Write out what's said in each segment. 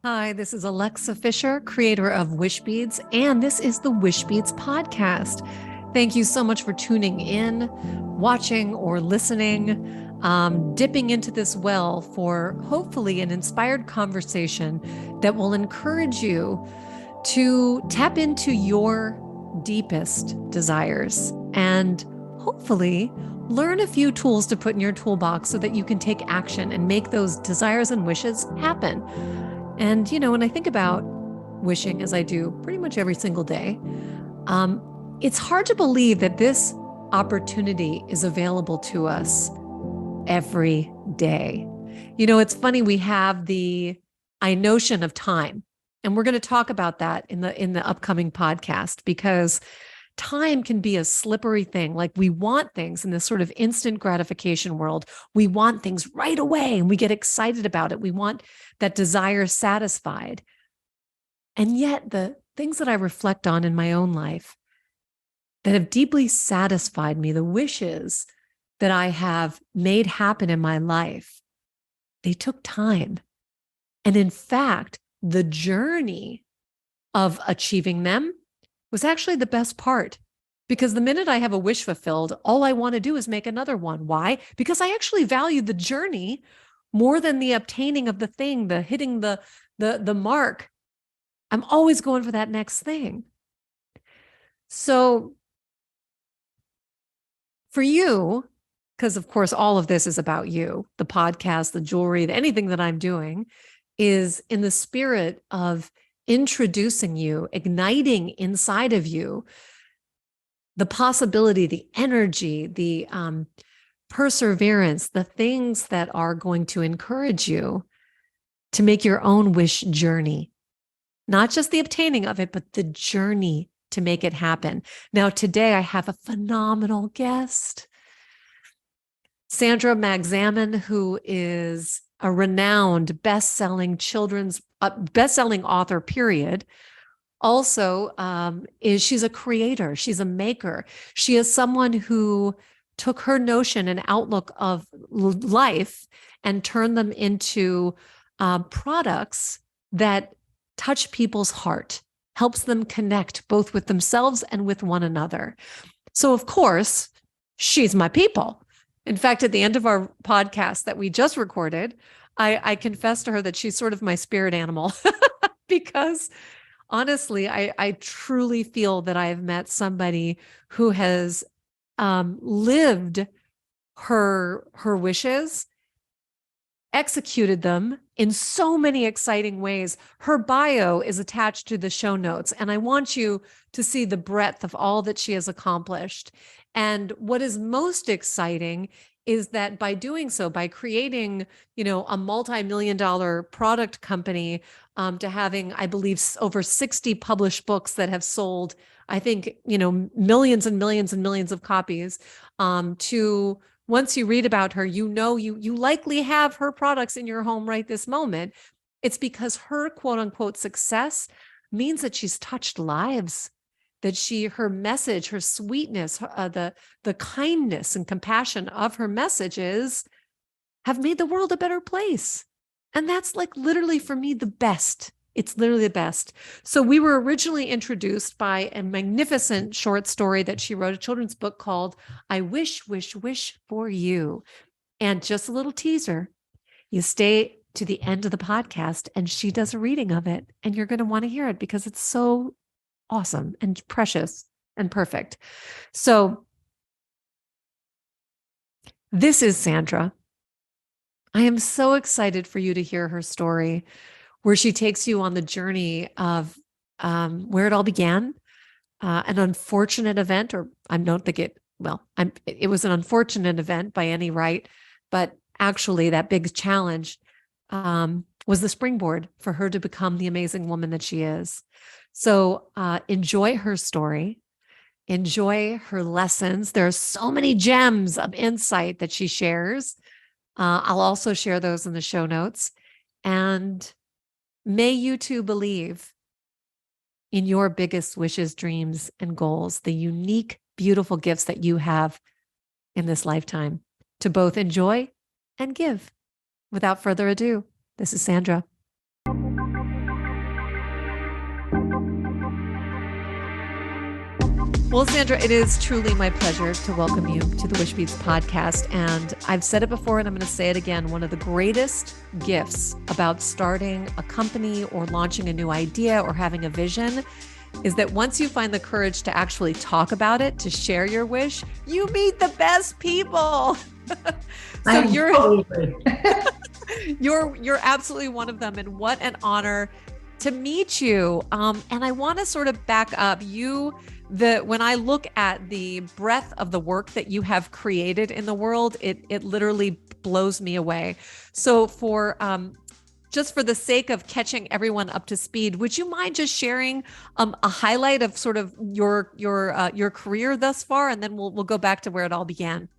Hi, this is Alexa Fischer, creator of Wishbeads, and this is the Wishbeads podcast. Thank you so much for tuning in, watching, or listening, dipping into this well for hopefully an inspired conversation that will encourage you to tap into your deepest desires and hopefully learn a few tools to put in your toolbox so that you can take action and make those desires and wishes happen. And, when I think about wishing, as I do pretty much every single day, it's hard to believe that this opportunity is available to us every day. It's funny, we have the notion of time, and we're going to talk about that in the upcoming podcast, because time can be a slippery thing. Like, we want things in this sort of instant gratification world. We want things right away and we get excited about it. We want that desire satisfied. And yet the things that I reflect on in my own life that have deeply satisfied me, the wishes that I have made happen in my life, they took time. And in fact, the journey of achieving them was actually the best part, because the minute I have a wish fulfilled, all I want to do is make another one. Why? Because I actually value the journey more than the obtaining of the thing, the hitting the mark. I'm always going for that next thing. So for you, because of course all of this is about you, the podcast, the jewelry, anything that I'm doing is in the spirit of introducing you, igniting inside of you the possibility, the energy, the perseverance, the things that are going to encourage you to make your own wish journey. Not just the obtaining of it, but the journey to make it happen. Now, today I have a phenomenal guest, Sandra Magsamen, who is a renowned best-selling author, period. Also, she's a creator. She's a maker. She is someone who took her notion and outlook of life and turned them into products that touch people's heart, helps them connect both with themselves and with one another. So, of course, she's my people. In fact, at the end of our podcast that we just recorded, I confessed to her that she's sort of my spirit animal because honestly, I truly feel that I have met somebody who has lived her wishes, executed them in so many exciting ways. Her bio is attached to the show notes, and I want you to see the breadth of all that she has accomplished. And what is most exciting is that by doing so, by creating, a multi-million-dollar product company, to having, I believe, over 60 published books that have sold, I think, millions and millions and millions of copies, to once you read about her, you likely have her products in your home right this moment. It's because her quote unquote success means that she's touched lives, that her message, her sweetness, the kindness and compassion of her messages have made the world a better place. And that's like literally for me the best. It's literally the best. So we were originally introduced by a magnificent short story that she wrote, a children's book called I Wish, Wish, Wish for You. And just a little teaser, you stay to the end of the podcast and she does a reading of it, and you're going to want to hear it because it's so awesome and precious and perfect. So this is Sandra. I am so excited for you to hear her story, where she takes you on the journey of where it all began, an unfortunate event, or I don't think it was an unfortunate event by any right, but actually that big challenge was the springboard for her to become the amazing woman that she is. So enjoy her story, enjoy her lessons. There are so many gems of insight that she shares. I'll also share those in the show notes. And may you too believe in your biggest wishes, dreams, and goals, the unique, beautiful gifts that you have in this lifetime to both enjoy and give. Without further ado, this is Sandra. Well, Sandra, it is truly my pleasure to welcome you to the Wishbeads podcast. And I've said it before, and I'm going to say it again. One of the greatest gifts about starting a company or launching a new idea or having a vision is that once you find the courage to actually talk about it, to share your wish, you meet the best people. So you're absolutely one of them. And what an honor to meet you. And I want to sort of back up when I look at the breadth of the work that you have created in the world, it literally blows me away. So just for the sake of catching everyone up to speed, would you mind just sharing a highlight of sort of your career thus far, and then we'll go back to where it all began?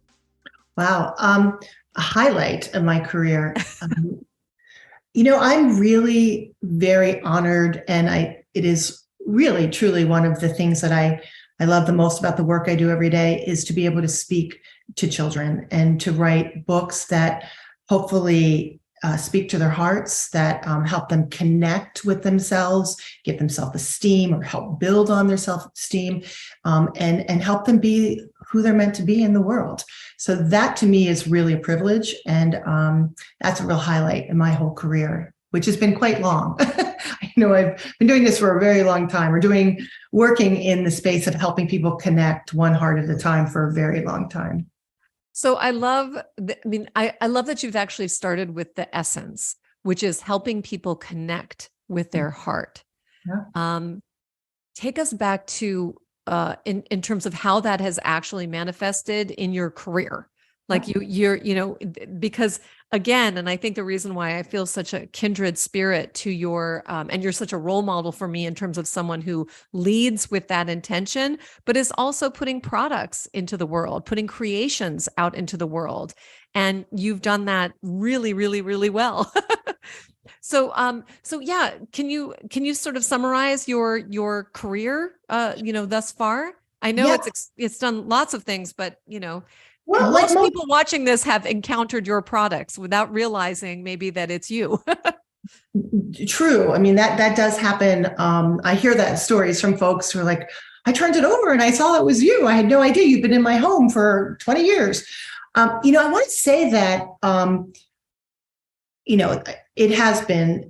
Wow, a highlight of my career. I'm really very honored, and it is really truly one of the things that I love the most about the work I do every day is to be able to speak to children and to write books that hopefully speak to their hearts, that help them connect with themselves, give them self-esteem, or help build on their self-esteem, and help them be who they're meant to be in the world. So that to me is really a privilege, and that's a real highlight in my whole career, which has been quite long. I know I've been doing this for a very long time, working in the space of helping people connect one heart at a time for a very long time. So I love that you've actually started with the essence, which is helping people connect with their heart. Yeah. Take us back to in terms of how that has actually manifested in your career. Like because again, and I think the reason why I feel such a kindred spirit to your, and you're such a role model for me in terms of someone who leads with that intention, but is also putting products into the world, putting creations out into the world. And you've done that really, really, really well. So yeah, can you sort of summarize your career, thus far? I know it's done lots of things, but well, most people watching this have encountered your products without realizing maybe that it's you. True. I mean, that does happen. I hear that stories from folks who are like, I turned it over and I saw it was you. I had no idea you've been in my home for 20 years. I want to say that, it has been,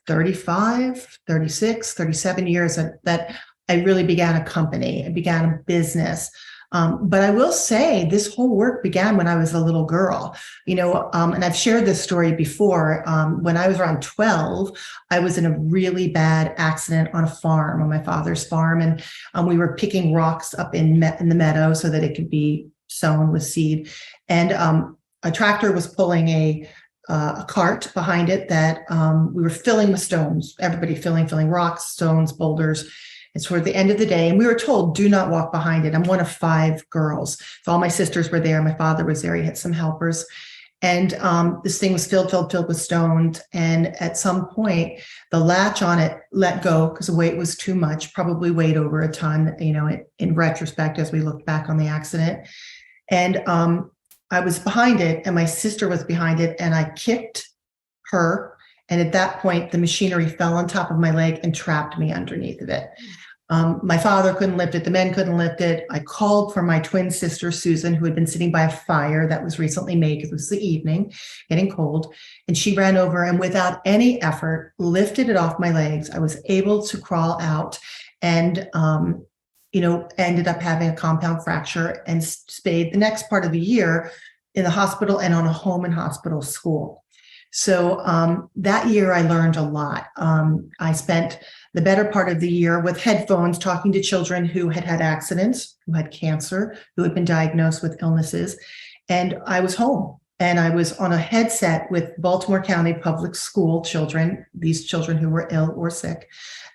35, 36, 37 years that I really began a company. I began a business. But I will say this whole work began when I was a little girl, and I've shared this story before. When I was around 12, I was in a really bad accident on a farm, on my father's farm. And we were picking rocks up in the meadow so that it could be sown with seed. And a tractor was pulling a cart behind it that we were filling with stones, everybody filling rocks, stones, boulders. It's toward the end of the day, and we were told, do not walk behind it. I'm one of 5 girls. So all my sisters were there. My father was there. He had some helpers. And this thing was filled with stones. And at some point, the latch on it let go because the weight was too much, probably weighed over a ton, in retrospect, as we look back on the accident. And I was behind it, and my sister was behind it, and I kicked her. And at that point, the machinery fell on top of my leg and trapped me underneath of it. My father couldn't lift it. The men couldn't lift it. I called for my twin sister, Susan, who had been sitting by a fire that was recently made because it was the evening, getting cold. And she ran over and without any effort, lifted it off my legs. I was able to crawl out and, ended up having a compound fracture and stayed the next part of the year in the hospital and on a home and hospital school. So that year I learned a lot. I spent the better part of the year with headphones talking to children who had had accidents, who had cancer, who had been diagnosed with illnesses. And I was home and I was on a headset with Baltimore County public school children, these children who were ill or sick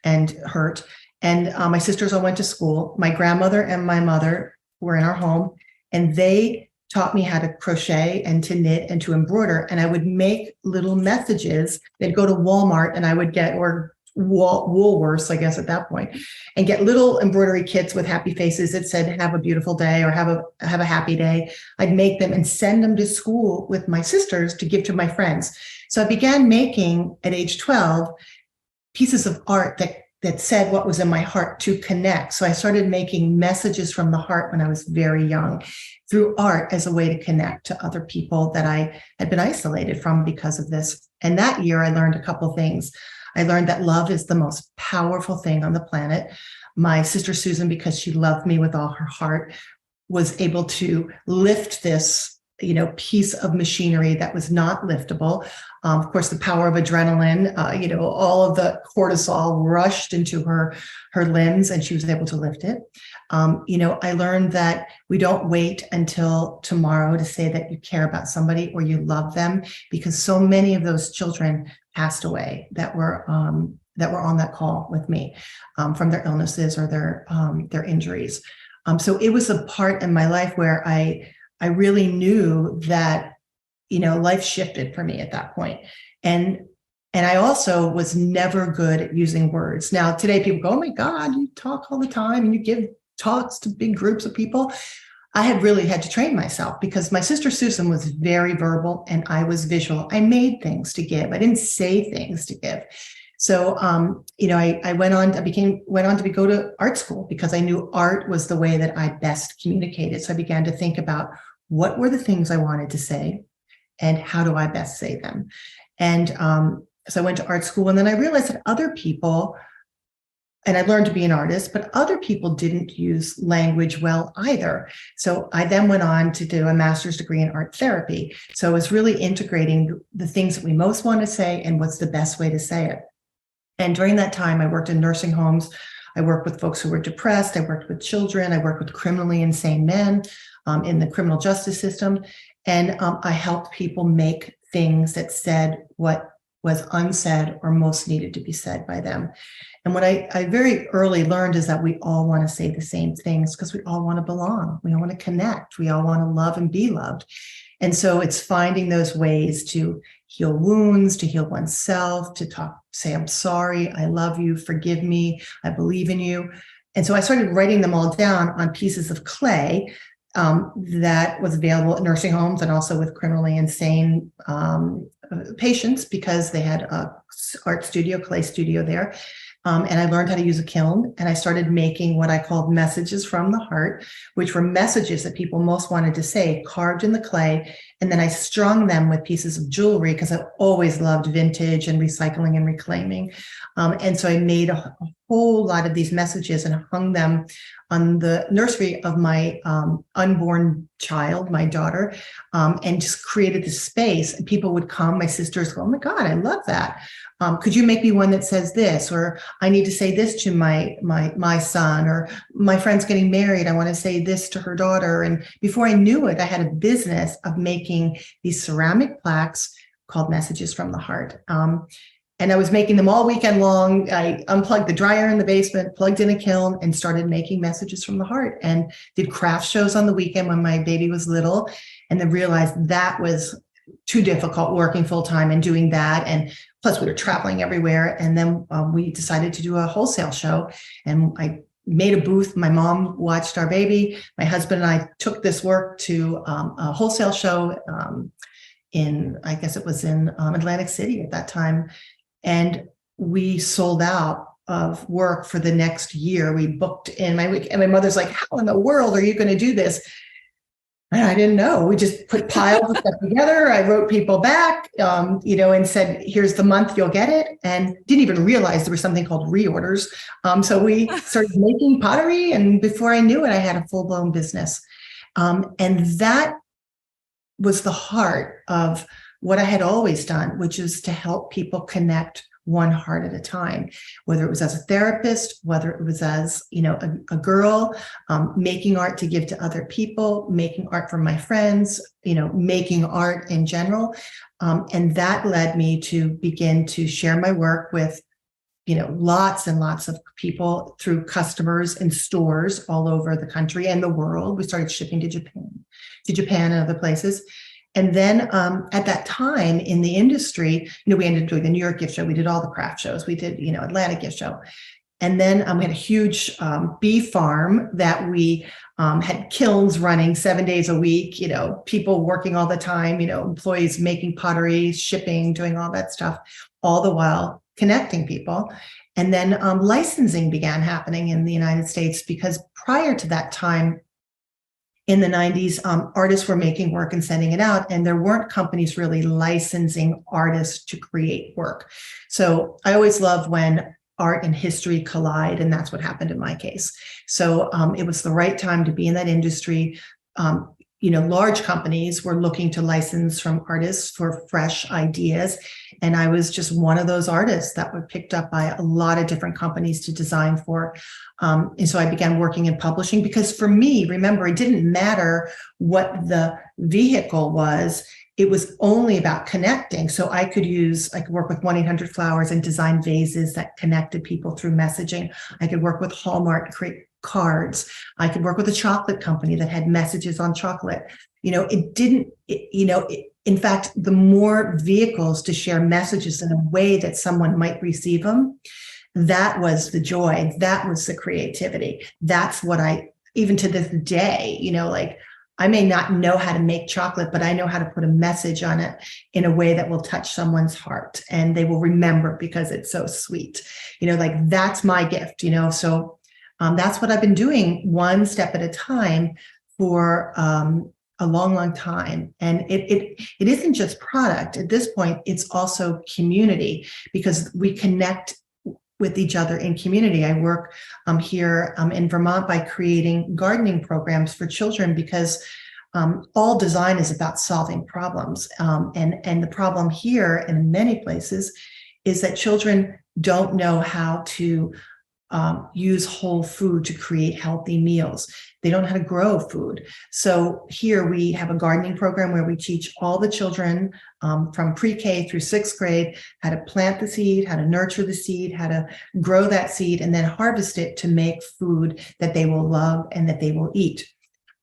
and hurt. And my sisters all went to school. My grandmother and my mother were in our home, and they taught me how to crochet and to knit and to embroider. And I would make little messages. They'd go to Walmart and I would get, or Woolworths, I guess at that point, and get little embroidery kits with happy faces that said, have a beautiful day or have a happy day. I'd make them and send them to school with my sisters to give to my friends. So I began making at age 12 pieces of art that that said what was in my heart to connect. So I started making messages from the heart when I was very young through art as a way to connect to other people that I had been isolated from because of this. And that year I learned a couple things. I learned that love is the most powerful thing on the planet. My sister Susan, because she loved me with all her heart, was able to lift this piece of machinery that was not liftable. Of course, the power of adrenaline, all of the cortisol rushed into her limbs and she was able to lift it. I learned that we don't wait until tomorrow to say that you care about somebody or you love them, because so many of those children passed away that were on that call with me from their illnesses or their injuries. So it was a part in my life where I really knew that, life shifted for me at that point. And I also was never good at using words. Now, today people go, oh my God, you talk all the time and you give talks to big groups of people. I had really had to train myself because my sister Susan was very verbal and I was visual. I made things to give. I didn't say things to give. So, I went on to go to art school because I knew art was the way that I best communicated. So I began to think about what were the things I wanted to say and how do I best say them? And so I went to art school, and then I realized that other people, and I learned to be an artist, but other people didn't use language well either. So I then went on to do a master's degree in art therapy. So it was really integrating the things that we most want to say and what's the best way to say it. And during that time, I worked in nursing homes. I worked with folks who were depressed. I worked with children. I worked with criminally insane men in the criminal justice system. And I helped people make things that said what was unsaid or most needed to be said by them. And what I very early learned is that we all want to say the same things because we all want to belong. We all want to connect. We all want to love and be loved. And so it's finding those ways to heal wounds, to heal oneself, to say, I'm sorry, I love you, forgive me, I believe in you. And so I started writing them all down on pieces of clay that was available at nursing homes and also with criminally insane patients because they had a art studio, clay studio there. And I learned how to use a kiln, and I started making what I called messages from the heart, which were messages that people most wanted to say, carved in the clay. And then I strung them with pieces of jewelry because I always loved vintage and recycling and reclaiming. And so I made a whole lot of these messages and hung them on the nursery of my unborn child, my daughter, and just created this space. And people would come, my sisters go, oh my God, I love that. Could you make me one that says this? Or I need to say this to my son, or my friend's getting married. I want to say this to her daughter. And before I knew it, I had a business of making these ceramic plaques called Messages from the Heart. And I was making them all weekend long. I unplugged the dryer in the basement, plugged in a kiln, and started making messages from the heart, and did craft shows on the weekend when my baby was little, and then realized that was too difficult working full time and doing that. And plus we were traveling everywhere. And then we decided to do a wholesale show, and I made a booth. My mom watched our baby. My husband and I took this work to a wholesale show I guess it was in Atlantic City at that time. And we sold out of work for the next year. We booked in my week, and my mother's like, how in the world are you going to do this? And I didn't know. We just put piles of stuff together. I wrote people back, and said, here's the month, you'll get it. And didn't even realize there was something called reorders. So we started making pottery. And before I knew it, I had a full-blown business. And that was the heart of what I had always done, which is to help people connect one heart at a time, whether it was as a therapist, whether it was as, a girl, making art to give to other people, making art for my friends, making art in general. And that led me to begin to share my work with, lots and lots of people through customers and stores all over the country and the world. We started shipping to Japan and other places. And then at that time in the industry, we ended up doing the New York gift show. We did all the craft shows. We did, Atlanta gift show. And then we had a huge bee farm that we had kilns running 7 days a week, people working all the time, employees making pottery, shipping, doing all that stuff, all the while connecting people. And then licensing began happening in the United States, because prior to that time, in the 90s, artists were making work and sending it out, and there weren't companies really licensing artists to create work. So I always love when art and history collide, and that's what happened in my case. So it was the right time to be in that industry. Large companies were looking to license from artists for fresh ideas. And I was just one of those artists that were picked up by a lot of different companies to design for. And so I began working in publishing, because for me, remember, it didn't matter what the vehicle was. It was only about connecting. So I could work with 1-800-Flowers and design vases that connected people through messaging. I could work with Hallmark to create cards. I could work with a chocolate company that had messages on chocolate. In fact, the more vehicles to share messages in a way that someone might receive them, that was the joy. That was the creativity. That's what even to this day, I may not know how to make chocolate, but I know how to put a message on it in a way that will touch someone's heart, and they will remember because it's so sweet. That's my gift, so that's what I've been doing, one step at a time, for a long, long time. And it isn't just product. At this point, it's also community, because we connect with each other in community. I work here in Vermont by creating gardening programs for children, because all design is about solving problems. And the problem here, and in many places, is that children don't know how to use whole food to create healthy meals. They don't know how to grow food. So here we have a gardening program where we teach all the children from pre-K through 6th grade how to plant the seed, how to nurture the seed, how to grow that seed, and then harvest it to make food that they will love and that they will eat.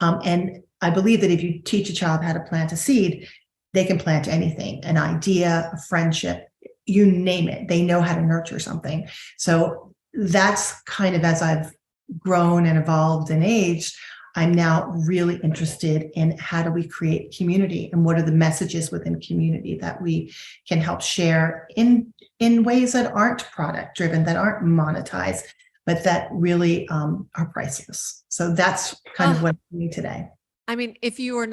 And I believe that if you teach a child how to plant a seed, they can plant anything, an idea, a friendship, you name it. They know how to nurture something. So that's kind of, as I've grown and evolved and aged, I'm now really interested in how do we create community, and what are the messages within community that we can help share in ways that aren't product driven, that aren't monetized, but that really are priceless. So that's kind of what I'm doing today. I mean, if you're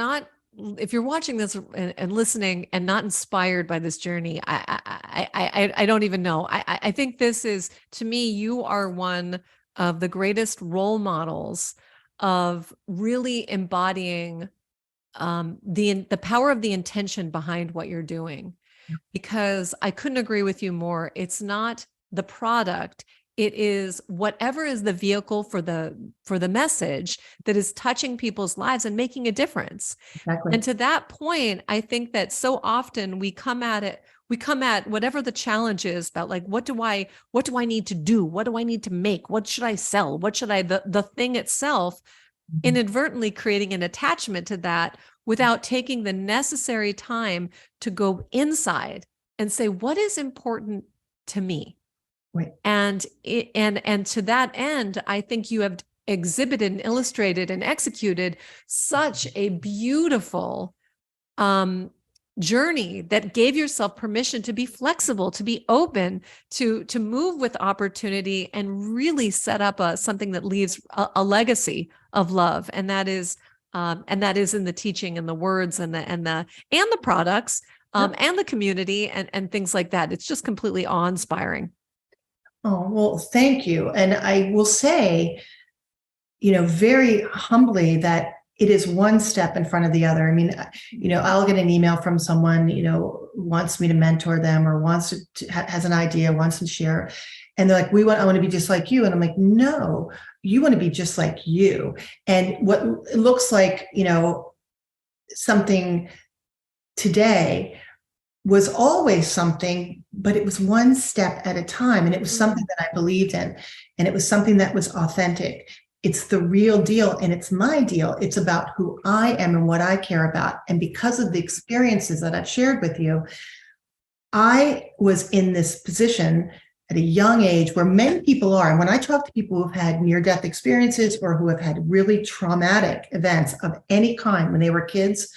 watching this and listening and not inspired by this journey, I don't even know. I think this is, to me, you are one of the greatest role models of really embodying the power of the intention behind what you're doing. Because I couldn't agree with you more. It's not the product. It is whatever is the vehicle for the message that is touching people's lives and making a difference. Exactly. And to that point, I think that so often we come at whatever the challenge is about, like, what do I need to do? What do I need to make? What should I sell? What should the thing itself, inadvertently creating an attachment to that without taking the necessary time to go inside and say, what is important to me? Right. And to that end, I think you have exhibited and illustrated and executed such a beautiful journey that gave yourself permission to be flexible, to be open, to move with opportunity, and really set up something that leaves a legacy of love. And that is in the teaching and the words and the products and the community and things like that. It's just completely awe-inspiring. Oh, well, thank you. And I will say, very humbly, that it is one step in front of the other. I mean, I'll get an email from someone, who wants me to mentor them, or has an idea, wants to share. And they're like, I want to be just like you. And I'm like, no, you want to be just like you. And what it looks like, something today was always something, but it was one step at a time. And it was something that I believed in. And it was something that was authentic. It's the real deal, and it's my deal. It's about who I am and what I care about. And because of the experiences that I've shared with you, I was in this position at a young age where many people are. And when I talk to people who've had near-death experiences, or who have had really traumatic events of any kind when they were kids,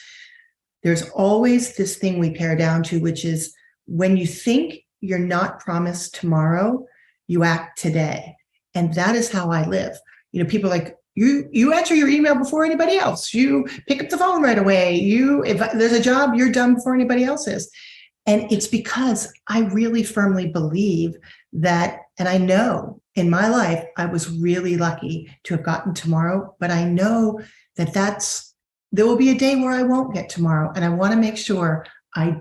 there's always this thing we pare down to, which is, when you think you're not promised tomorrow, you act today. And that is how I live. People are like, you answer your email before anybody else. You pick up the phone right away. If there's a job, you're done before anybody else is. And it's because I really firmly believe that, and I know in my life, I was really lucky to have gotten tomorrow, but I know that there will be a day where I won't get tomorrow. And I want to make sure I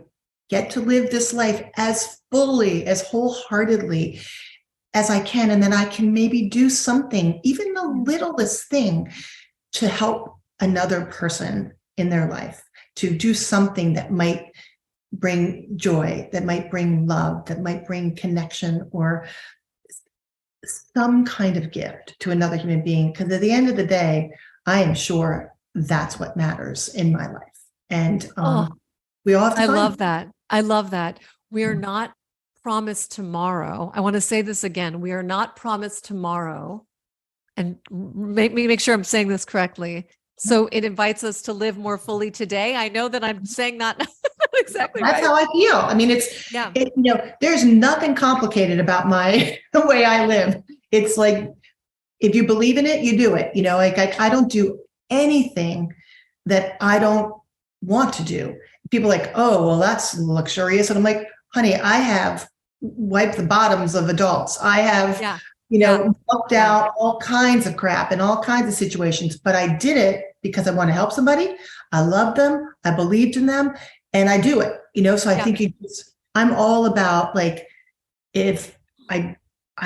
get to live this life as fully, as wholeheartedly as I can. And then I can maybe do something, even the littlest thing, to help another person in their life, to do something that might bring joy, that might bring love, that might bring connection, or some kind of gift to another human being. Because at the end of the day, I am sure that's what matters in my life. And we all have to I find love it. that. I love that. We are not promised tomorrow. I want to say this again. We are not promised tomorrow. And make sure I'm saying this correctly. So it invites us to live more fully today. I know that I'm saying not exactly That's right. how I feel. I mean, there's nothing complicated about the way I live. It's like, if you believe in it, you do it. Like I don't do anything that I don't want to do. People are like, oh, well, that's luxurious. And I'm like, honey, I have wiped the bottoms of adults. I have, walked out all kinds of crap in all kinds of situations, but I did it because I want to help somebody. I love them. I believed in them, and I do it, so I think I'm all about, like, if I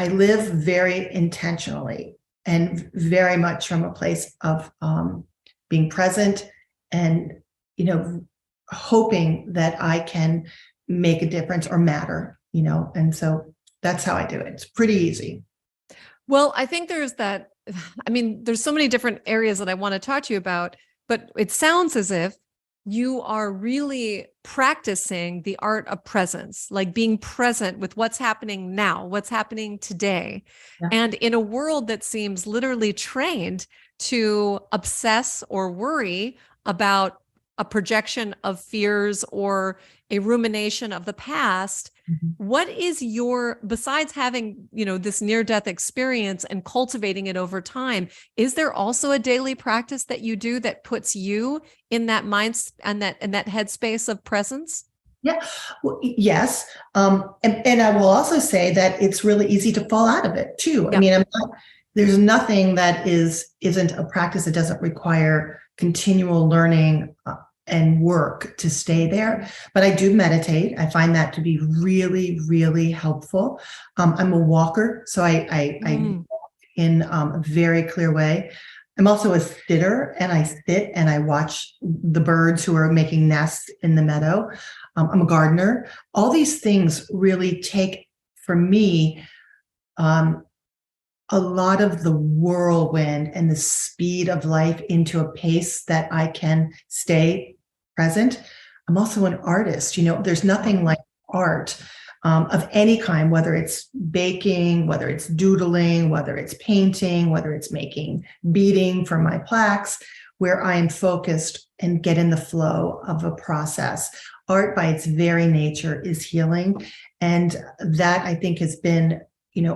live very intentionally and very much from a place of being present and, hoping that I can make a difference or matter, and so that's how I do it. It's pretty easy. Well, I think there's so many different areas that I want to talk to you about, but it sounds as if you are really practicing the art of presence, like being present with what's happening now, what's happening today. Yeah. And in a world that seems literally trained to obsess or worry about a projection of fears or a rumination of the past, what is besides having, this near-death experience and cultivating it over time, is there also a daily practice that you do that puts you in that mind and that headspace of presence? Yeah, well, yes. And I will also say that it's really easy to fall out of it too. Yeah. I mean, there's nothing that isn't a practice that doesn't require continual learning and work to stay there. But I do meditate. I find that to be really, really helpful. I'm a walker, so I walk in a very clear way. I'm also a sitter, and I sit and I watch the birds who are making nests in the meadow. I'm a gardener. All these things really take, for me, a lot of the whirlwind and the speed of life into a pace that I can stay present. I'm also an artist. There's nothing like art of any kind, whether it's baking, whether it's doodling, whether it's painting, whether it's making beading for my plaques, where I am focused and get in the flow of a process. Art by its very nature is healing. And that, I think, has been,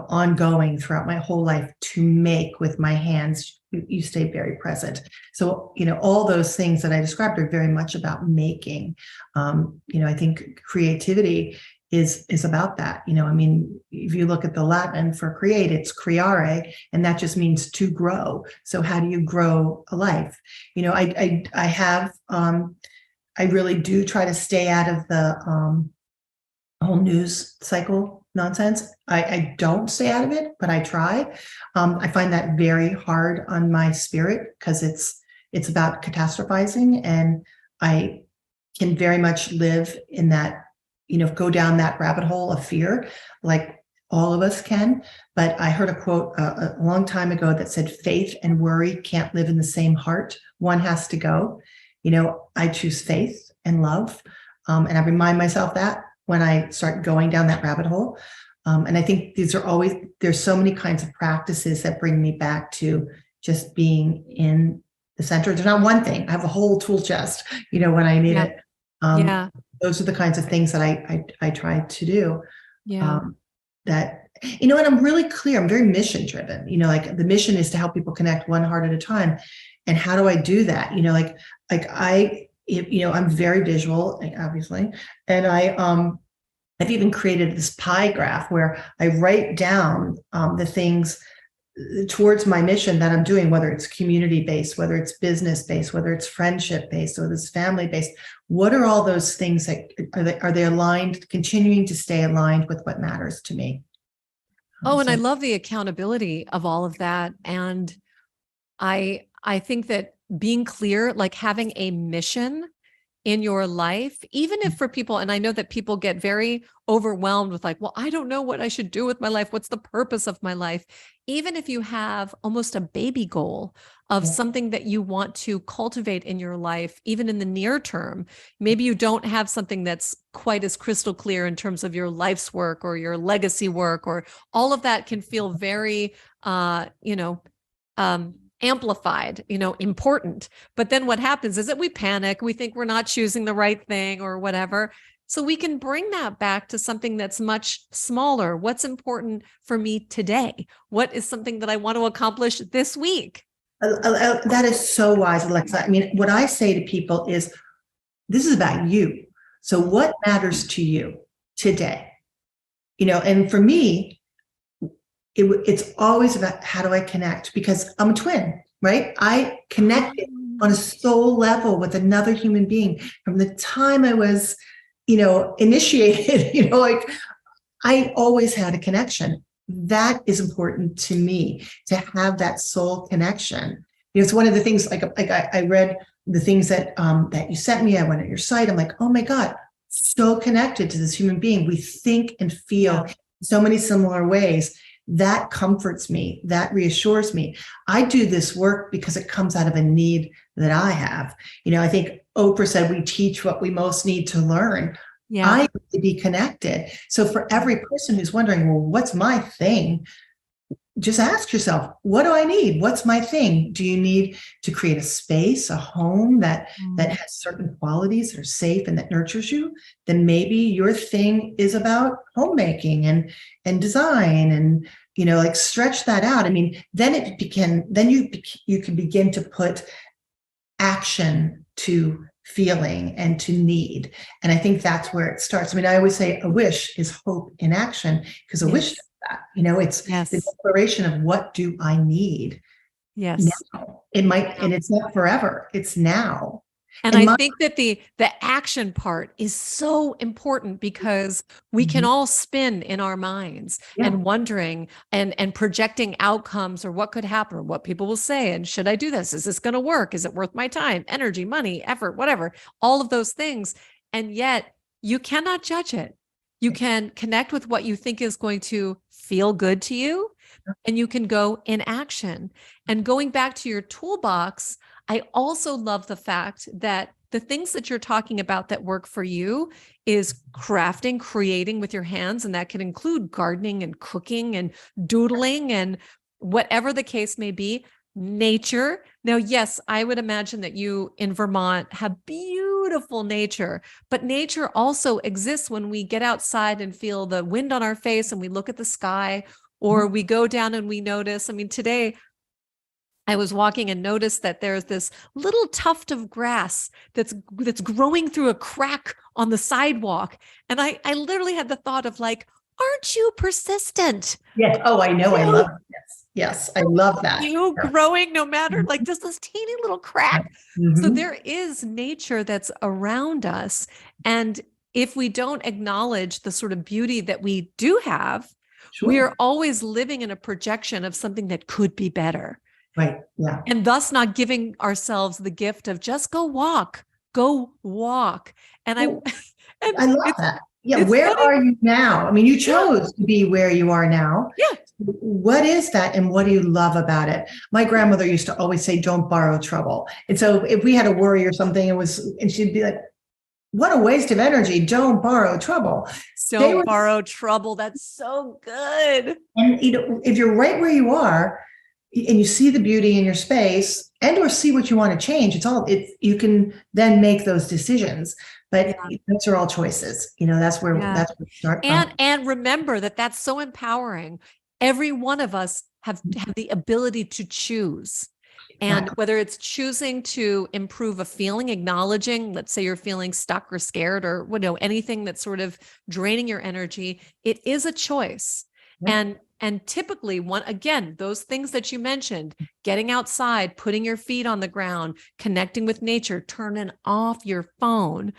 ongoing throughout my whole life. To make with my hands, you stay very present. So, all those things that I described are very much about making. I think creativity is about that. If you look at the Latin for create, it's creare, and that just means to grow. So how do you grow a life? I really do try to stay out of the whole news cycle nonsense. I don't stay out of it, but I try. I find that very hard on my spirit because it's about catastrophizing, and I can very much live in that, go down that rabbit hole of fear, like all of us can. But I heard a quote a long time ago that said, faith and worry can't live in the same heart. One has to go. I choose faith and love. And I remind myself that when I start going down that rabbit hole. And I think there's so many kinds of practices that bring me back to just being in the center. There's not one thing. I have a whole tool chest, when I need it. Those are the kinds of things that I try to do. Yeah. That, and I'm really clear. I'm very mission driven, like the mission is to help people connect one heart at a time. And how do I do that? I'm very visual, obviously. And I've even created this pie graph where I write down the things towards my mission that I'm doing, whether it's community based, whether it's business based, whether it's friendship based, or this family based. What are all those things that are they aligned, continuing to stay aligned with what matters to me? Oh, and I love the accountability of all of that. And I think that being clear, like having a mission in your life, even if for people, and I know that people get very overwhelmed with like, well, I don't know what I should do with my life. What's the purpose of my life? Even if you have almost a baby goal of something that you want to cultivate in your life, even in the near term, maybe you don't have something that's quite as crystal clear in terms of your life's work or your legacy work, or all of that can feel very, amplified, important. But then what happens is that we panic, we think we're not choosing the right thing or whatever. So we can bring that back to something that's much smaller. What's important for me today? What is something that I want to accomplish this week? That is so wise, Alexa. I mean, what I say to people is, this is about you. So what matters to you today? And for me, it's always about how do I connect, because I'm a twin, right? I connected on a soul level with another human being from the time I was, initiated, like I always had a connection. That is important to me, to have that soul connection. It's one of the things, like I read the things that you sent me. I went at your site. I'm like, oh my God, so connected to this human being. We think and feel in so many similar ways. That comforts me. That reassures me. I do this work because it comes out of a need that I have. I think Oprah said we teach what we most need to learn. Yeah. I need to be connected. So for every person who's wondering, well, what's my thing? Just ask yourself, what do I need? What's my thing? Do you need to create a space, a home that has certain qualities that are safe and that nurtures you? Then maybe your thing is about homemaking and design, and like stretch that out. I mean, then you can begin to put action to feeling and to need. And I think that's where it starts. I mean, I always say a wish is hope in action, because a wish, that it's the declaration of what do I need. Yes. Now. It might, and it's not forever. It's now. And I think that the action part is so important, because we can all spin in our minds and wondering and projecting outcomes, or what could happen, or what people will say. And should I do this? Is this going to work? Is it worth my time, energy, money, effort, whatever, all of those things. And yet you cannot judge it. You can connect with what you think is going to feel good to you, and you can go in action. And going back to your toolbox, I also love the fact that the things that you're talking about that work for you is crafting, creating with your hands. And that can include gardening and cooking and doodling and whatever the case may be. Nature. Now, yes, I would imagine that you in Vermont have beautiful nature, but nature also exists when we get outside and feel the wind on our face and we look at the sky, or we go down and we notice. I mean, today I was walking and noticed that there's this little tuft of grass that's growing through a crack on the sidewalk. And I literally had the thought of like, aren't you persistent? Yes. Oh, I know. I love this. Yes, I love that. You growing no matter, like just this teeny little crack. So there is nature that's around us. And if we don't acknowledge the sort of beauty that we do have, we are always living in a projection of something that could be better. Right. Yeah. And thus not giving ourselves the gift of just go walk. And I love that. Yeah. Where are you now? I mean, you chose to be where you are now. Yeah. What is that? And what do you love about it? My grandmother used to always say, don't borrow trouble. And so if we had a worry or something, and she'd be like, what a waste of energy. Don't borrow trouble. Don't borrow trouble. That's so good. And if you're right where you are, and you see the beauty in your space and or see what you want to change. You can then make those decisions, but those are all choices. That's where we start from. And remember that that's so empowering. Every one of us have the ability to choose. And whether it's choosing to improve a feeling, acknowledging, let's say you're feeling stuck or scared or anything that's sort of draining your energy, it is a choice. Yeah. And typically those things that you mentioned, getting outside, putting your feet on the ground, connecting with nature, turning off your phone,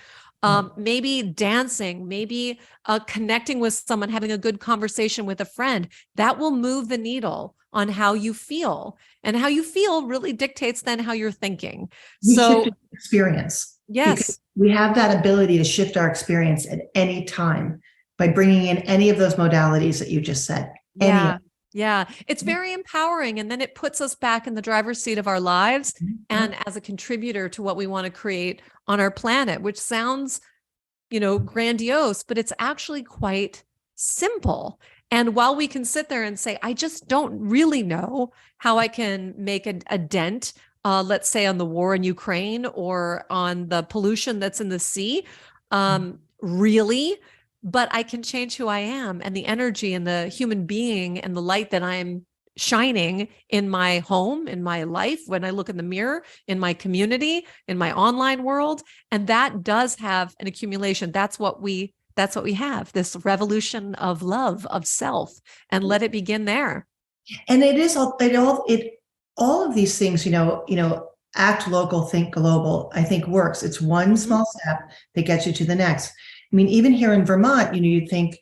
maybe dancing, maybe connecting with someone, having a good conversation with a friend, that will move the needle on how you feel. And how you feel really dictates then how you're thinking. So experience. Yes. We have that ability to shift our experience at any time by bringing in any of those modalities that you just said. Yeah. It's very empowering. And then it puts us back in the driver's seat of our lives and as a contributor to what we want to create on our planet, which sounds, grandiose, but it's actually quite simple. And while we can sit there and say, I just don't really know how I can make a dent, let's say on the war in Ukraine or on the pollution that's in the sea, really, but I can change who I am and the energy and the human being and the light that I'm shining in my home, in my life, when I look in the mirror, in my community, in my online world. And that does have an accumulation. That's what we have, this revolution of love, of self, and let it begin there. And all of these things, act local, think global, I think works. It's one small step that gets you to the next. I mean, even here in Vermont, you'd think,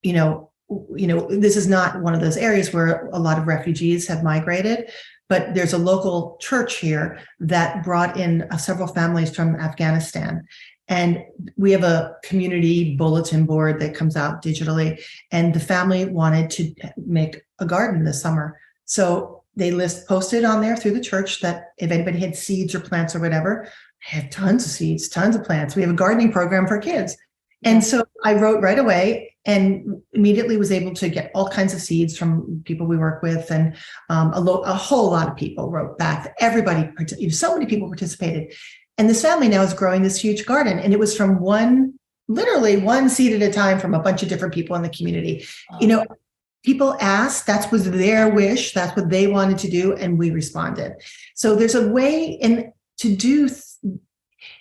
this is not one of those areas where a lot of refugees have migrated, but there's a local church here that brought in several families from Afghanistan. And we have a community bulletin board that comes out digitally. And the family wanted to make a garden this summer. So they posted on there through the church that if anybody had seeds or plants or whatever, I have tons of seeds, tons of plants. We have a gardening program for kids. And so I wrote right away and immediately was able to get all kinds of seeds from people we work with. And a whole lot of people wrote back. So many people participated. And this family now is growing this huge garden. And it was from literally one seed at a time from a bunch of different people in the community. People asked, that was their wish. That's what they wanted to do. And we responded. So there's a way to do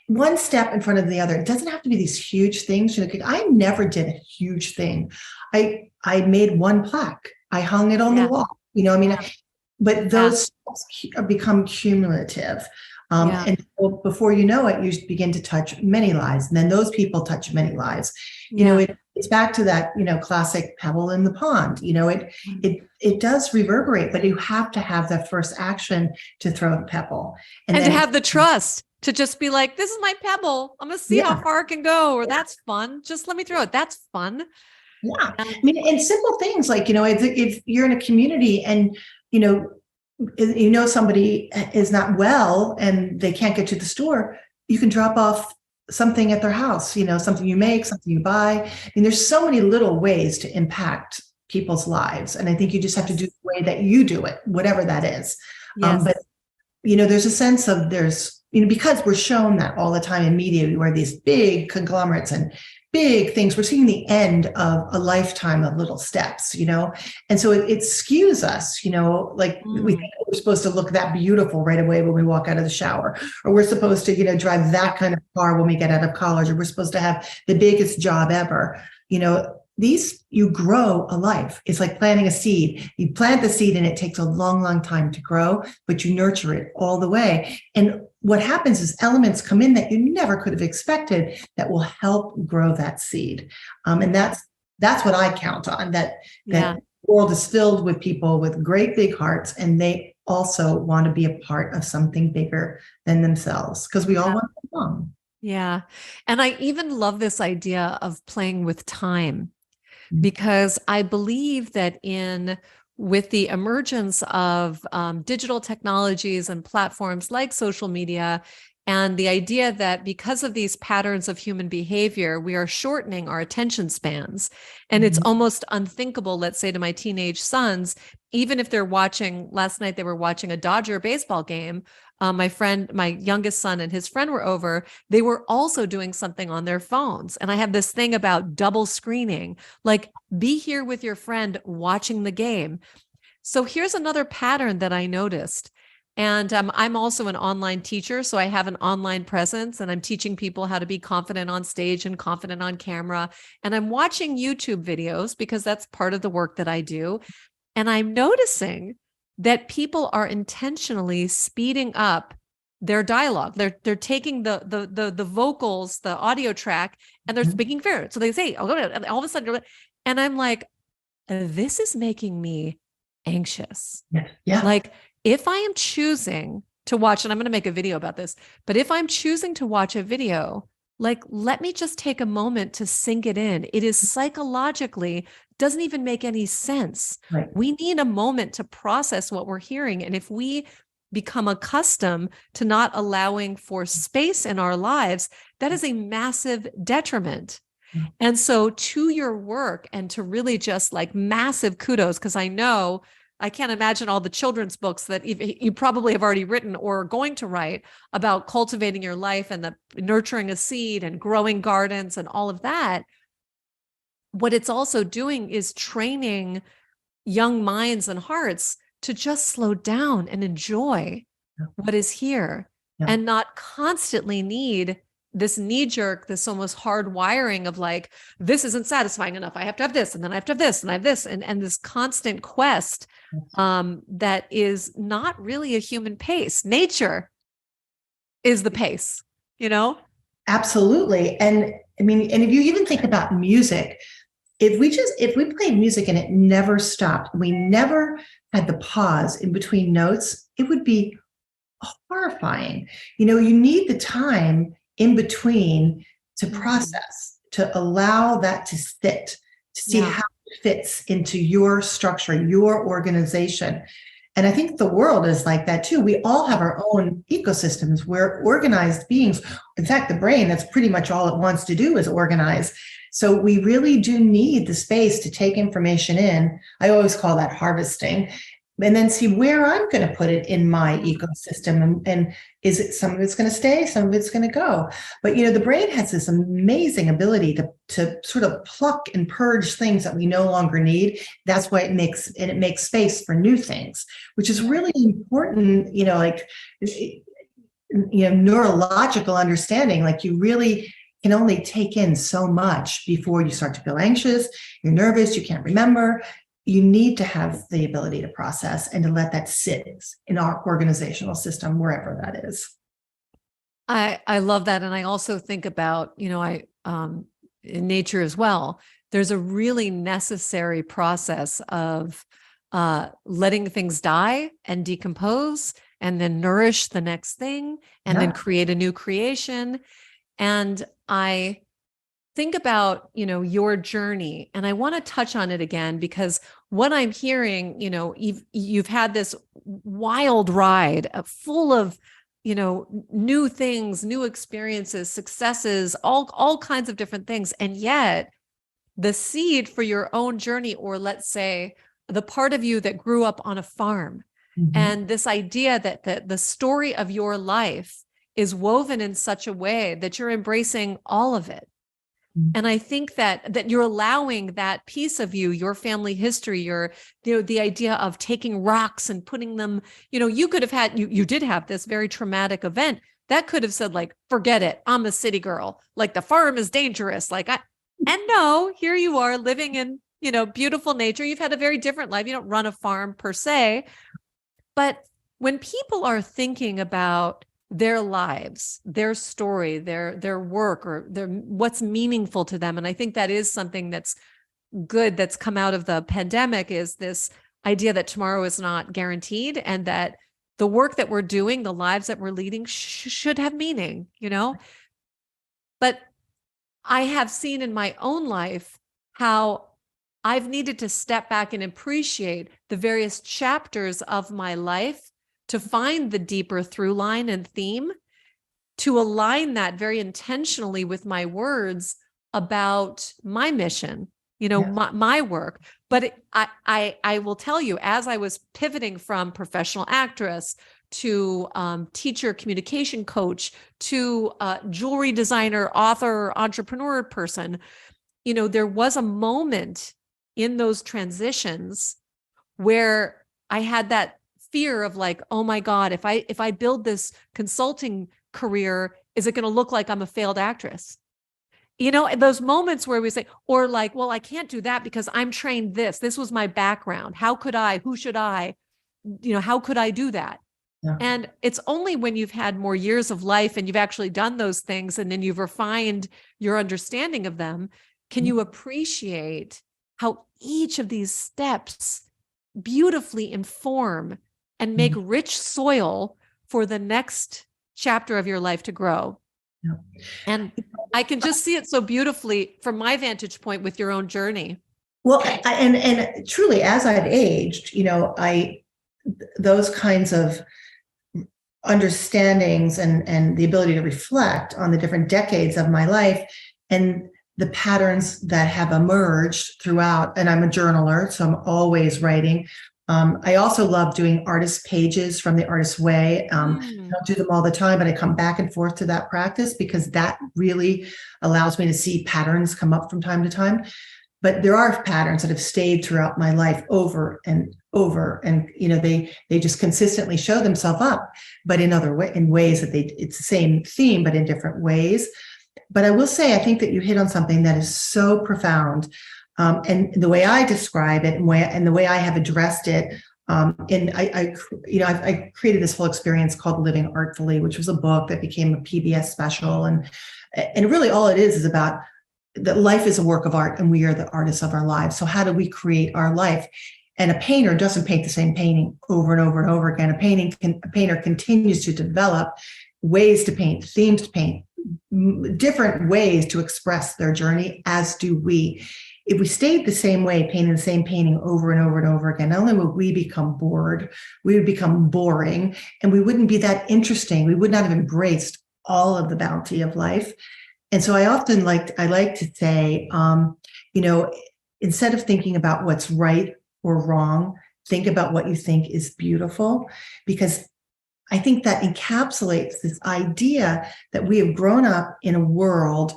one step in front of the other. It doesn't have to be these huge things. I never did a huge thing. I made one plaque. I hung it on the wall. But those become cumulative. And so before you know it, you begin to touch many lives. And then those people touch many lives. It's back to that, classic pebble in the pond. It does reverberate, but you have to have that first action to throw the pebble. And to have the trust to just be like, this is my pebble. I'm going to see how far it can go, or that's fun. Just let me throw it. That's fun. Yeah. And simple things like, if you're in a community and, somebody is not well and they can't get to the store, you can drop off something at their house, something you make, something you buy. There's so many little ways to impact people's lives. And I think you just have to do the way that you do it, whatever that is. But, there's a sense of because we're shown that all the time in media, where these big conglomerates and big things, we're seeing the end of a lifetime of little steps, and so it skews us, we think we're supposed to look that beautiful right away when we walk out of the shower, or we're supposed to, drive that kind of car when we get out of college, or we're supposed to have the biggest job ever. You grow a life. It's like planting a seed. You plant the seed and it takes a long, long time to grow, but you nurture it all the way. And what happens is elements come in that you never could have expected that will help grow that seed. And that's what I count on, that the world is filled with people with great big hearts, and they also want to be a part of something bigger than themselves, because we all want to belong. Yeah. And I even love this idea of playing with time, because I believe that with the emergence of digital technologies and platforms like social media, and the idea that because of these patterns of human behavior, we are shortening our attention spans. And it's almost unthinkable, let's say to my teenage sons, even if they're watching, last night they were watching a Dodger baseball game. My youngest son and his friend were over. They were also doing something on their phones. And I have this thing about double screening, like be here with your friend watching the game. So here's another pattern that I noticed. And I'm also an online teacher, so I have an online presence, and I'm teaching people how to be confident on stage and confident on camera. And I'm watching YouTube videos because that's part of the work that I do. And I'm noticing that people are intentionally speeding up their dialogue. They're taking the vocals, the audio track, and they're speaking fair. So they say, oh, and all of a sudden, and I'm like, this is making me anxious. Yeah. Like, if I am choosing to watch, and I'm going to make a video about this, but if I'm choosing to watch a video, like, let me just take a moment to sink it in. It is psychologically doesn't even make any sense. Right. We need a moment to process what we're hearing. And if we become accustomed to not allowing for space in our lives, that is a massive detriment. And so to your work, and to really just like massive kudos, because I can't imagine all the children's books that you probably have already written or are going to write about cultivating your life and the nurturing a seed and growing gardens and all of that. What it's also doing is training young minds and hearts to just slow down and enjoy what is here, and not constantly need this knee jerk, this almost hard wiring of like, this isn't satisfying enough. I have to have this, and then I have to have this, and I have this, and this constant quest that is not really a human pace. Nature is the pace, you know? Absolutely. And I mean, and if you even think about music, if we played music and it never stopped, we never had the pause in between notes, it would be horrifying. You know, you need the time in between to process, to allow that to sit, to see how it fits into your structure, your organization. And I think the world is like that too. We all have our own ecosystems. We're organized beings. In fact, the brain, that's pretty much all it wants to do is organize. So we really do need the space to take information in. I always call that harvesting, and then see where I'm going to put it in my ecosystem. And is it, some of it's going to stay, some of it's going to go. But, you know, the brain has this amazing ability to sort of pluck and purge things that we no longer need. That's why it makes space for new things, which is really important, you know, like, you know, neurological understanding. Like, you really can only take in so much before you start to feel anxious, you're nervous, you can't remember. You need to have the ability to process and to let that sit in our organizational system, wherever that is. I love that. And I also think about, you know, in nature as well, there's a really necessary process of letting things die and decompose, and then nourish the next thing, and then create a new creation. And I think about, you know, your journey, and I want to touch on it again, because what I'm hearing, you know, you've had this wild ride full of, you know, new things, new experiences, successes, all kinds of different things. And yet the seed for your own journey, or let's say the part of you that grew up on a farm, and this idea that the story of your life is woven in such a way that you're embracing all of it. And I think that you're allowing that piece of you, your family history, you know, the idea of taking rocks and putting them, you know, you could have had, you did have this very traumatic event that could have said like, forget it, I'm a city girl. Like, the farm is dangerous. And no, here you are living in, you know, beautiful nature. You've had a very different life. You don't run a farm per se. But when people are thinking about their lives, their story, their work, or what's meaningful to them. And I think that is something that's good that's come out of the pandemic, is this idea that tomorrow is not guaranteed, and that the work that we're doing, the lives that we're leading should have meaning, you know? But I have seen in my own life how I've needed to step back and appreciate the various chapters of my life to find the deeper through line and theme, to align that very intentionally with my words about my mission Yeah. my work. But I will tell you, as I was pivoting from professional actress to teacher, communication coach, to jewelry designer, author, entrepreneur person, there was a moment in those transitions where I had that fear of like, oh my God, if I build this consulting career, is it going to look like I'm a failed actress? Those moments where we say, or like, well, I can't do that because I'm trained this was my background. Who should I, how could I do that? Yeah. And it's only when you've had more years of life and you've actually done those things and then you've refined your understanding of them, can you appreciate how each of these steps beautifully inform and make rich soil for the next chapter of your life to grow. Yeah. And I can just see it so beautifully from my vantage point with your own journey. Well, and truly, as I've aged, those kinds of understandings and the ability to reflect on the different decades of my life and the patterns that have emerged throughout. And I'm a journaler, so I'm always writing. I also love doing artist pages from the Artist's Way. I don't do them all the time, but I come back and forth to that practice because that really allows me to see patterns come up from time to time. But there are patterns that have stayed throughout my life over and over, and they just consistently show themselves up, but in ways that it's the same theme, but in different ways. But I will say, I think that you hit on something that is so profound. And the way I describe it and the way I have addressed it, I created this whole experience called Living Artfully, which was a book that became a PBS special. And really all it is about that life is a work of art and we are the artists of our lives. So how do we create our life? And a painter doesn't paint the same painting over and over and over again. A painter continues to develop ways to paint, themes to paint, different ways to express their journey, as do we. If we stayed the same way, painting the same painting over and over and over again, not only would we become bored, we would become boring, and we wouldn't be that interesting. We would not have embraced all of the bounty of life. And so I like to say, instead of thinking about what's right or wrong, think about what you think is beautiful, because I think that encapsulates this idea that we have grown up in a world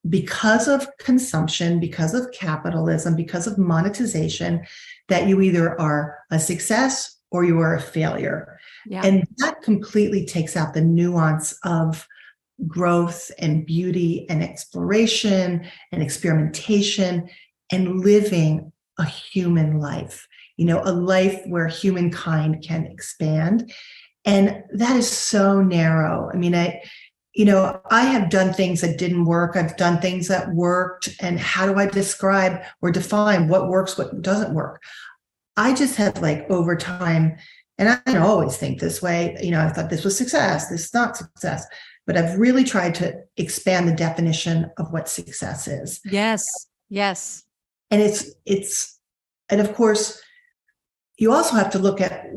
because of consumption, because of capitalism, because of monetization, that you either are a success or you are a failure. Yeah. And that completely takes out the nuance of growth and beauty and exploration and experimentation and living a human life, a life where humankind can expand. And that is so narrow. I mean, I have done things that didn't work. I've done things that worked. And how do I describe or define what works, what doesn't work? I just have over time, and I don't always think this way, I thought this was success, this is not success, but I've really tried to expand the definition of what success is. Yes. Yes. And and of course, you also have to look at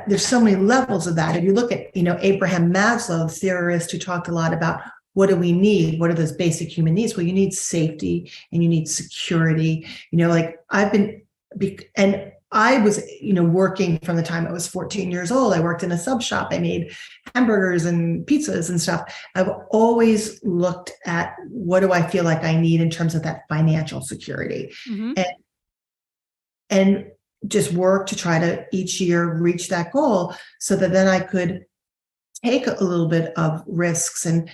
there's so many levels of that. If you look at, Abraham Maslow, the theorist who talked a lot about what do we need? What are those basic human needs? Well, you need safety and you need security. I was, working from the time I was 14 years old. I worked in a sub shop. I made hamburgers and pizzas and stuff. I've always looked at what do I feel like I need in terms of that financial security, and just work to try to each year reach that goal so that then I could take a little bit of risks and,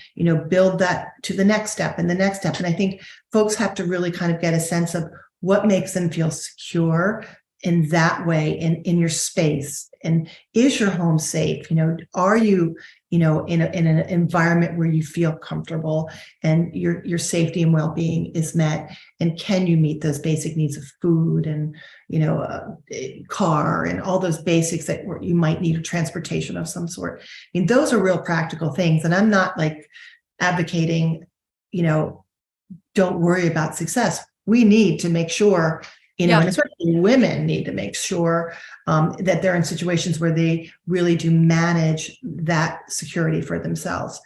build that to the next step and the next step. And I think folks have to really kind of get a sense of what makes them feel secure in that way in your space. And is your home safe? Are you, in an environment where you feel comfortable and your safety and well-being is met? And can you meet those basic needs of food and, car and all those basics that you might need, transportation of some sort? I mean, those are real practical things. And I'm not advocating, don't worry about success. We need to make sure, and especially women need to make sure that they're in situations where they really do manage that security for themselves.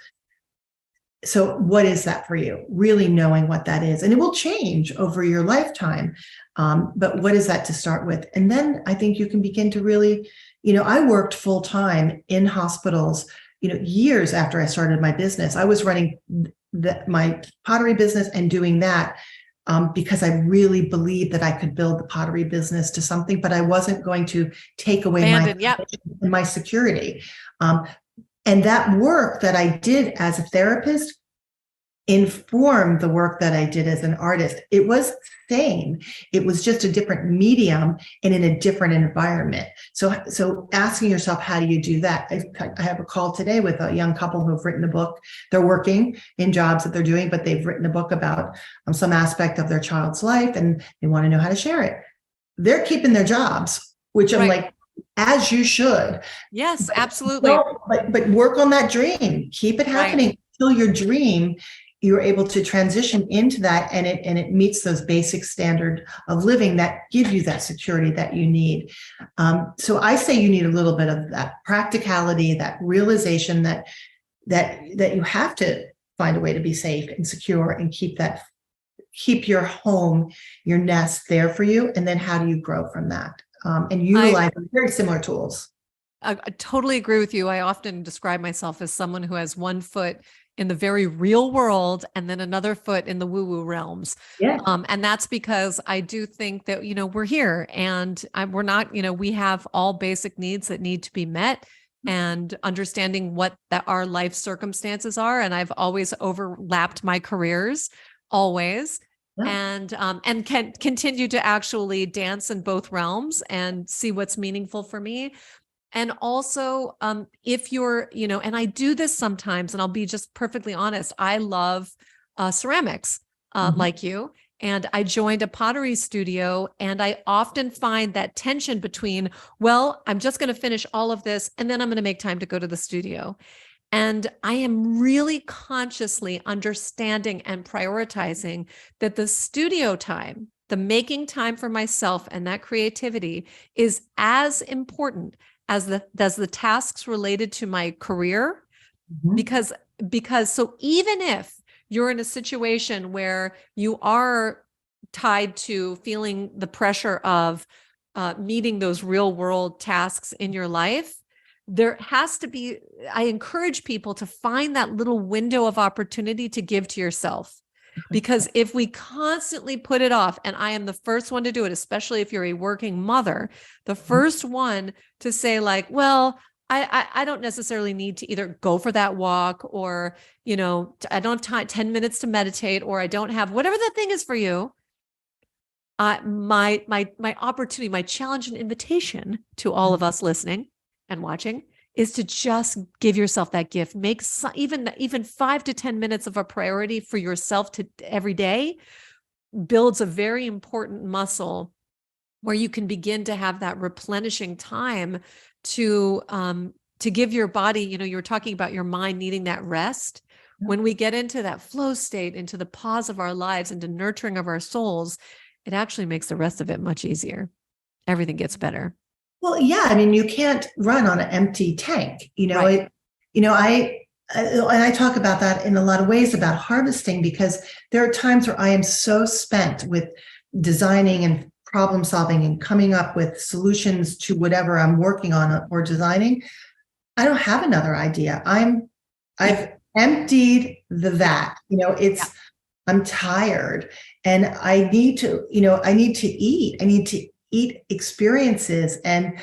So what is that for you? Really knowing what that is. And it will change over your lifetime. But what is that to start with? And then I think you can begin to really, I worked full time in hospitals, years after I started my business. I was running my pottery business and doing that because I really believed that I could build the pottery business to something, but I wasn't going to take away my security. And that work that I did as a therapist informed the work that I did as an artist. It was the same. It was just a different medium and in a different environment. So asking yourself, how do you do that? I have a call today with a young couple who have written a book. They're working in jobs that they're doing, but they've written a book about some aspect of their child's life, and they want to know how to share it. They're keeping their jobs, which I'm like, as you should. Yes, absolutely. But work on that dream. Keep it happening until your dream, you're able to transition into that, and it meets those basic standard of living that give you that security that you need. So I say you need a little bit of that practicality, that realization that you have to find a way to be safe and secure and keep your home, your nest there for you. And then how do you grow from that? And utilize very similar tools. I totally agree with you. I often describe myself as someone who has one foot in the very real world and then another foot in the woo-woo realms. Yeah. And that's because I do think that, we're here and we're not, we have all basic needs that need to be met, and understanding what our life circumstances are. And I've always overlapped my careers, always. And can continue to actually dance in both realms and see what's meaningful for me. And also, if you're, and I do this sometimes, and I'll be just perfectly honest, I love ceramics like you. And I joined a pottery studio, and I often find that tension between, well, I'm just going to finish all of this, and then I'm going to make time to go to the studio. And I am really consciously understanding and prioritizing that the studio time, the making time for myself and that creativity, is as important as the tasks related to my career. Because so even if you're in a situation where you are tied to feeling the pressure of meeting those real world tasks in your life, there has to be, I encourage people to find that little window of opportunity to give to yourself. Because if we constantly put it off, and I am the first one to do it, especially if you're a working mother, the first one to say like, well, I don't necessarily need to either go for that walk, or, I don't have 10 minutes to meditate, or I don't have whatever that thing is for you. My opportunity, my challenge and invitation to all of us listening and watching is to just give yourself that gift. Make even 5 to 10 minutes of a priority for yourself to every day builds a very important muscle where you can begin to have that replenishing time to give your body, you were talking about your mind needing that rest. When we get into that flow state, into the pause of our lives, into nurturing of our souls, it actually makes the rest of it much easier. Everything gets better. Well, yeah. I mean, you can't run on an empty tank, Right. and I talk about that in a lot of ways about harvesting, because there are times where I am so spent with designing and problem solving and coming up with solutions to whatever I'm working on or designing. I don't have another idea. I've emptied the vat, I'm tired, and I need to eat. I need to eat experiences and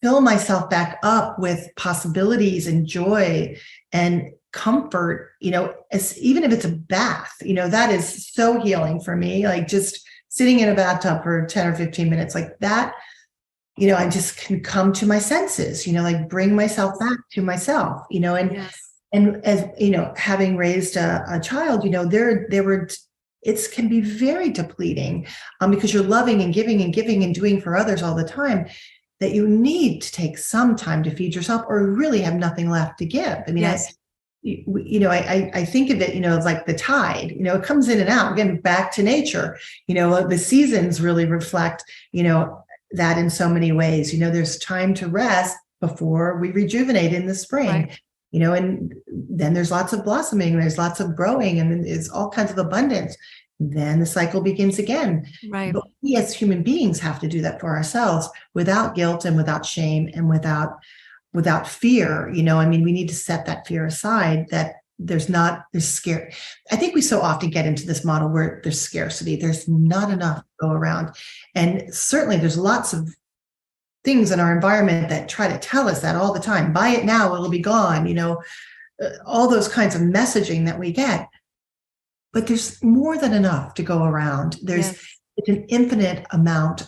fill myself back up with possibilities and joy and comfort, even if it's a bath, that is so healing for me. Like just sitting in a bathtub for 10 or 15 minutes like that, I just can come to my senses, like bring myself back to myself, and as, having raised a child, it can be very depleting because you're loving and giving and doing for others all the time, that you need to take some time to feed yourself or really have nothing left to give. I mean, Yes. I think of it, it's like the tide, it comes in and out. Again, back to nature, the seasons really reflect, that in so many ways. There's time to rest before we rejuvenate in the spring. Right. and then there's lots of blossoming, there's lots of growing, and then there's all kinds of abundance. Then the cycle begins again. Right. But we as human beings have to do that for ourselves without guilt and without shame and without fear. We need to set that fear aside, that there's scare. I think we so often get into this model where there's scarcity. There's not enough to go around. And certainly there's lots of things in our environment that try to tell us that all the time. Buy it now, it'll be gone. All those kinds of messaging that we get. But there's more than enough to go around. It's an infinite amount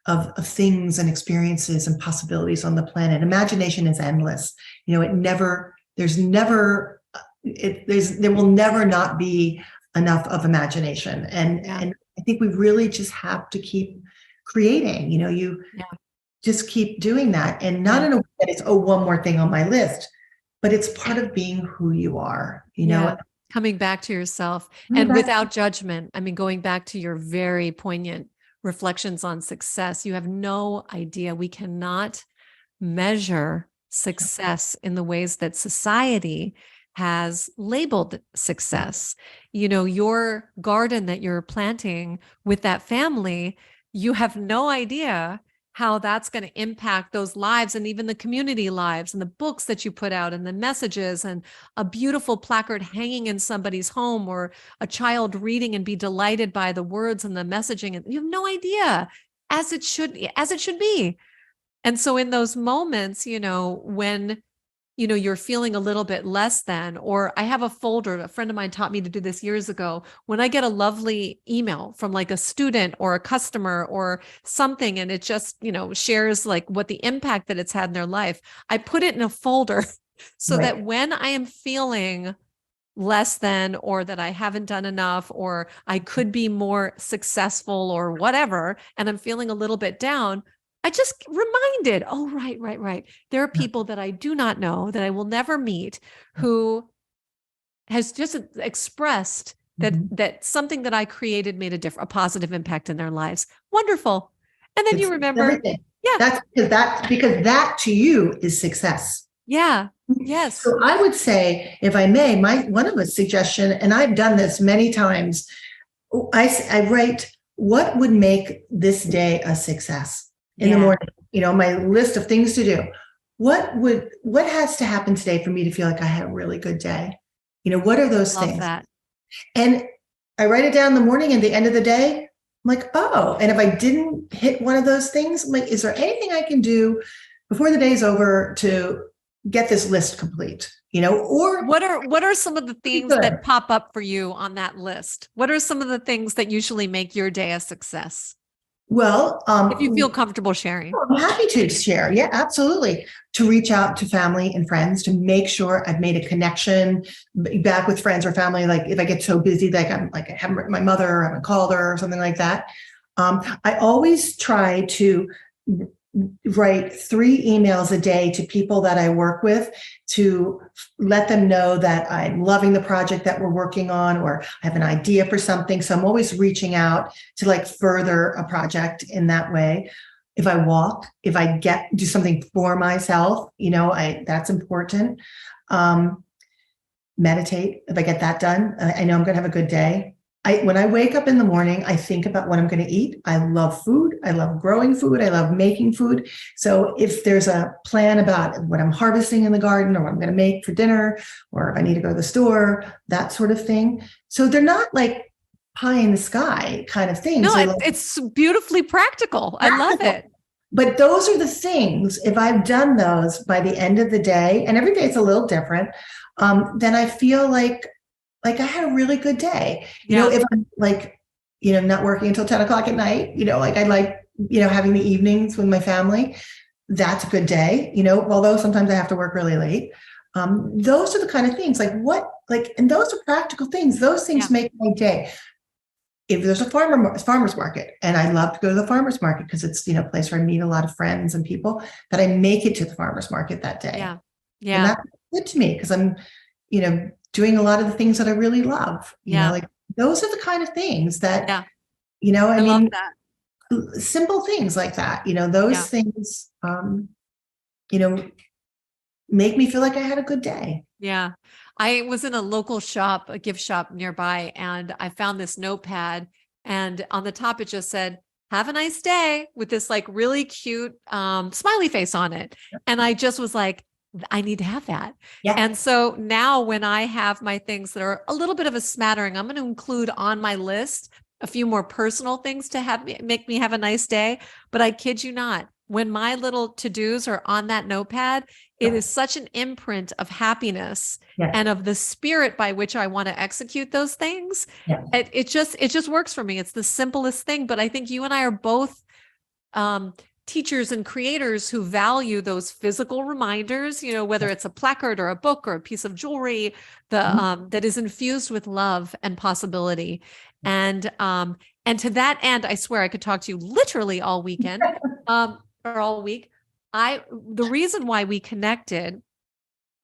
of things and experiences and possibilities on the planet. Imagination is endless. There will never not be enough of imagination. And I think we really just have to keep creating. You just keep doing that, and not in a way that it's one more thing on my list, but it's part of being who you are. Coming back to yourself and without judgment. Going back to your very poignant reflections on success, you have no idea. We cannot measure success in the ways that society has labeled success. Your garden that you're planting with that family, you have no idea how that's going to impact those lives, and even the community lives, and the books that you put out, and the messages, and a beautiful placard hanging in somebody's home, or a child reading and be delighted by the words and the messaging. And you have no idea, as it should be. And so in those moments, when you're feeling a little bit less than, or I have a folder, a friend of mine taught me to do this years ago. When I get a lovely email from like a student or a customer or something, and it just, shares like what the impact that it's had in their life, I put it in a folder so that when I am feeling less than, or that I haven't done enough, or I could be more successful or whatever, and I'm feeling a little bit down, I just reminded, oh, right. There are people that I do not know, that I will never meet, who has just expressed that something that I created made a positive impact in their lives. Wonderful. And then you remember, everything. That's because that to you is success. Yeah. Yes. So I would say, if I may, one of the suggestion, and I've done this many times, I write, what would make this day a success? In the morning, my list of things to do. What has to happen today for me to feel like I had a really good day? What are those things? That. And I write it down in the morning, and at the end of the day, I'm like, oh, and if I didn't hit one of those things, I'm like, is there anything I can do before the day's over to get this list complete? Or what are some of the things that pop up for you on that list? What are some of the things that usually make your day a success? Well, if you feel comfortable sharing. I'm happy to share. Yeah, absolutely. To reach out to family and friends, to make sure I've made a connection back with friends or family. Like if I get so busy, I haven't written my mother, or I haven't called her, or something like that. I always try to write 3 emails a day to people that I work with, to let them know that I'm loving the project that we're working on, or I have an idea for something. So I'm always reaching out to further a project in that way. If I walk, if I do something for myself, that's important. Meditate. If I get that done, I know I'm going to have a good day. When I wake up in the morning, I think about what I'm going to eat. I love food. I love growing food. I love making food. So if there's a plan about what I'm harvesting in the garden, or what I'm going to make for dinner, or if I need to go to the store, that sort of thing. So they're not like pie in the sky kind of things. No, it's beautifully practical. I love it. But those are the things, if I've done those by the end of the day, and every day it's a little different, then I feel like I had a really good day. If I'm not working until 10 o'clock at night, I like, having the evenings with my family, that's a good day, although sometimes I have to work really late. Those are the kind of things and those are practical things. Those things make my day. If there's a farmer's market, and I love to go to the farmer's market because it's, a place where I meet a lot of friends and people, that I make it to the farmer's market that day. Yeah. And that's good to me because I'm, doing a lot of the things that I really love. Those are the kind of things that, I love that. Simple things like that, those things, make me feel like I had a good day. Yeah. I was in a local shop, a gift shop nearby, and I found this notepad. And on the top, it just said, "Have a nice day," with this like really cute smiley face on it. And I just was like, I need to have that. Yeah. And so now when I have my things that are a little bit of a smattering, I'm going to include on my list a few more personal things to make me have a nice day. But I kid you not, when my little to-dos are on that notepad, it is such an imprint of happiness and of the spirit by which I want to execute those things. Yeah. It just works for me. It's the simplest thing, but I think you and I are both teachers and creators who value those physical reminders, whether it's a placard or a book or a piece of jewelry, that is infused with love and possibility. And to that end, I swear I could talk to you literally all weekend, or all week. The reason why we connected,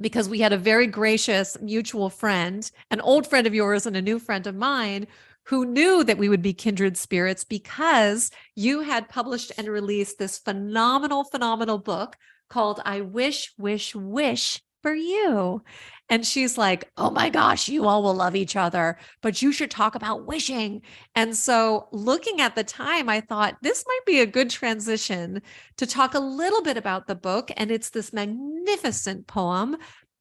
because we had a very gracious mutual friend, an old friend of yours and a new friend of mine, who knew that we would be kindred spirits because you had published and released this phenomenal book called I Wish, Wish, Wish for You. And she's like, "Oh my gosh, you all will love each other, but you should talk about wishing." And so looking at the time, I thought this might be a good transition to talk a little bit about the book. And it's this magnificent poem.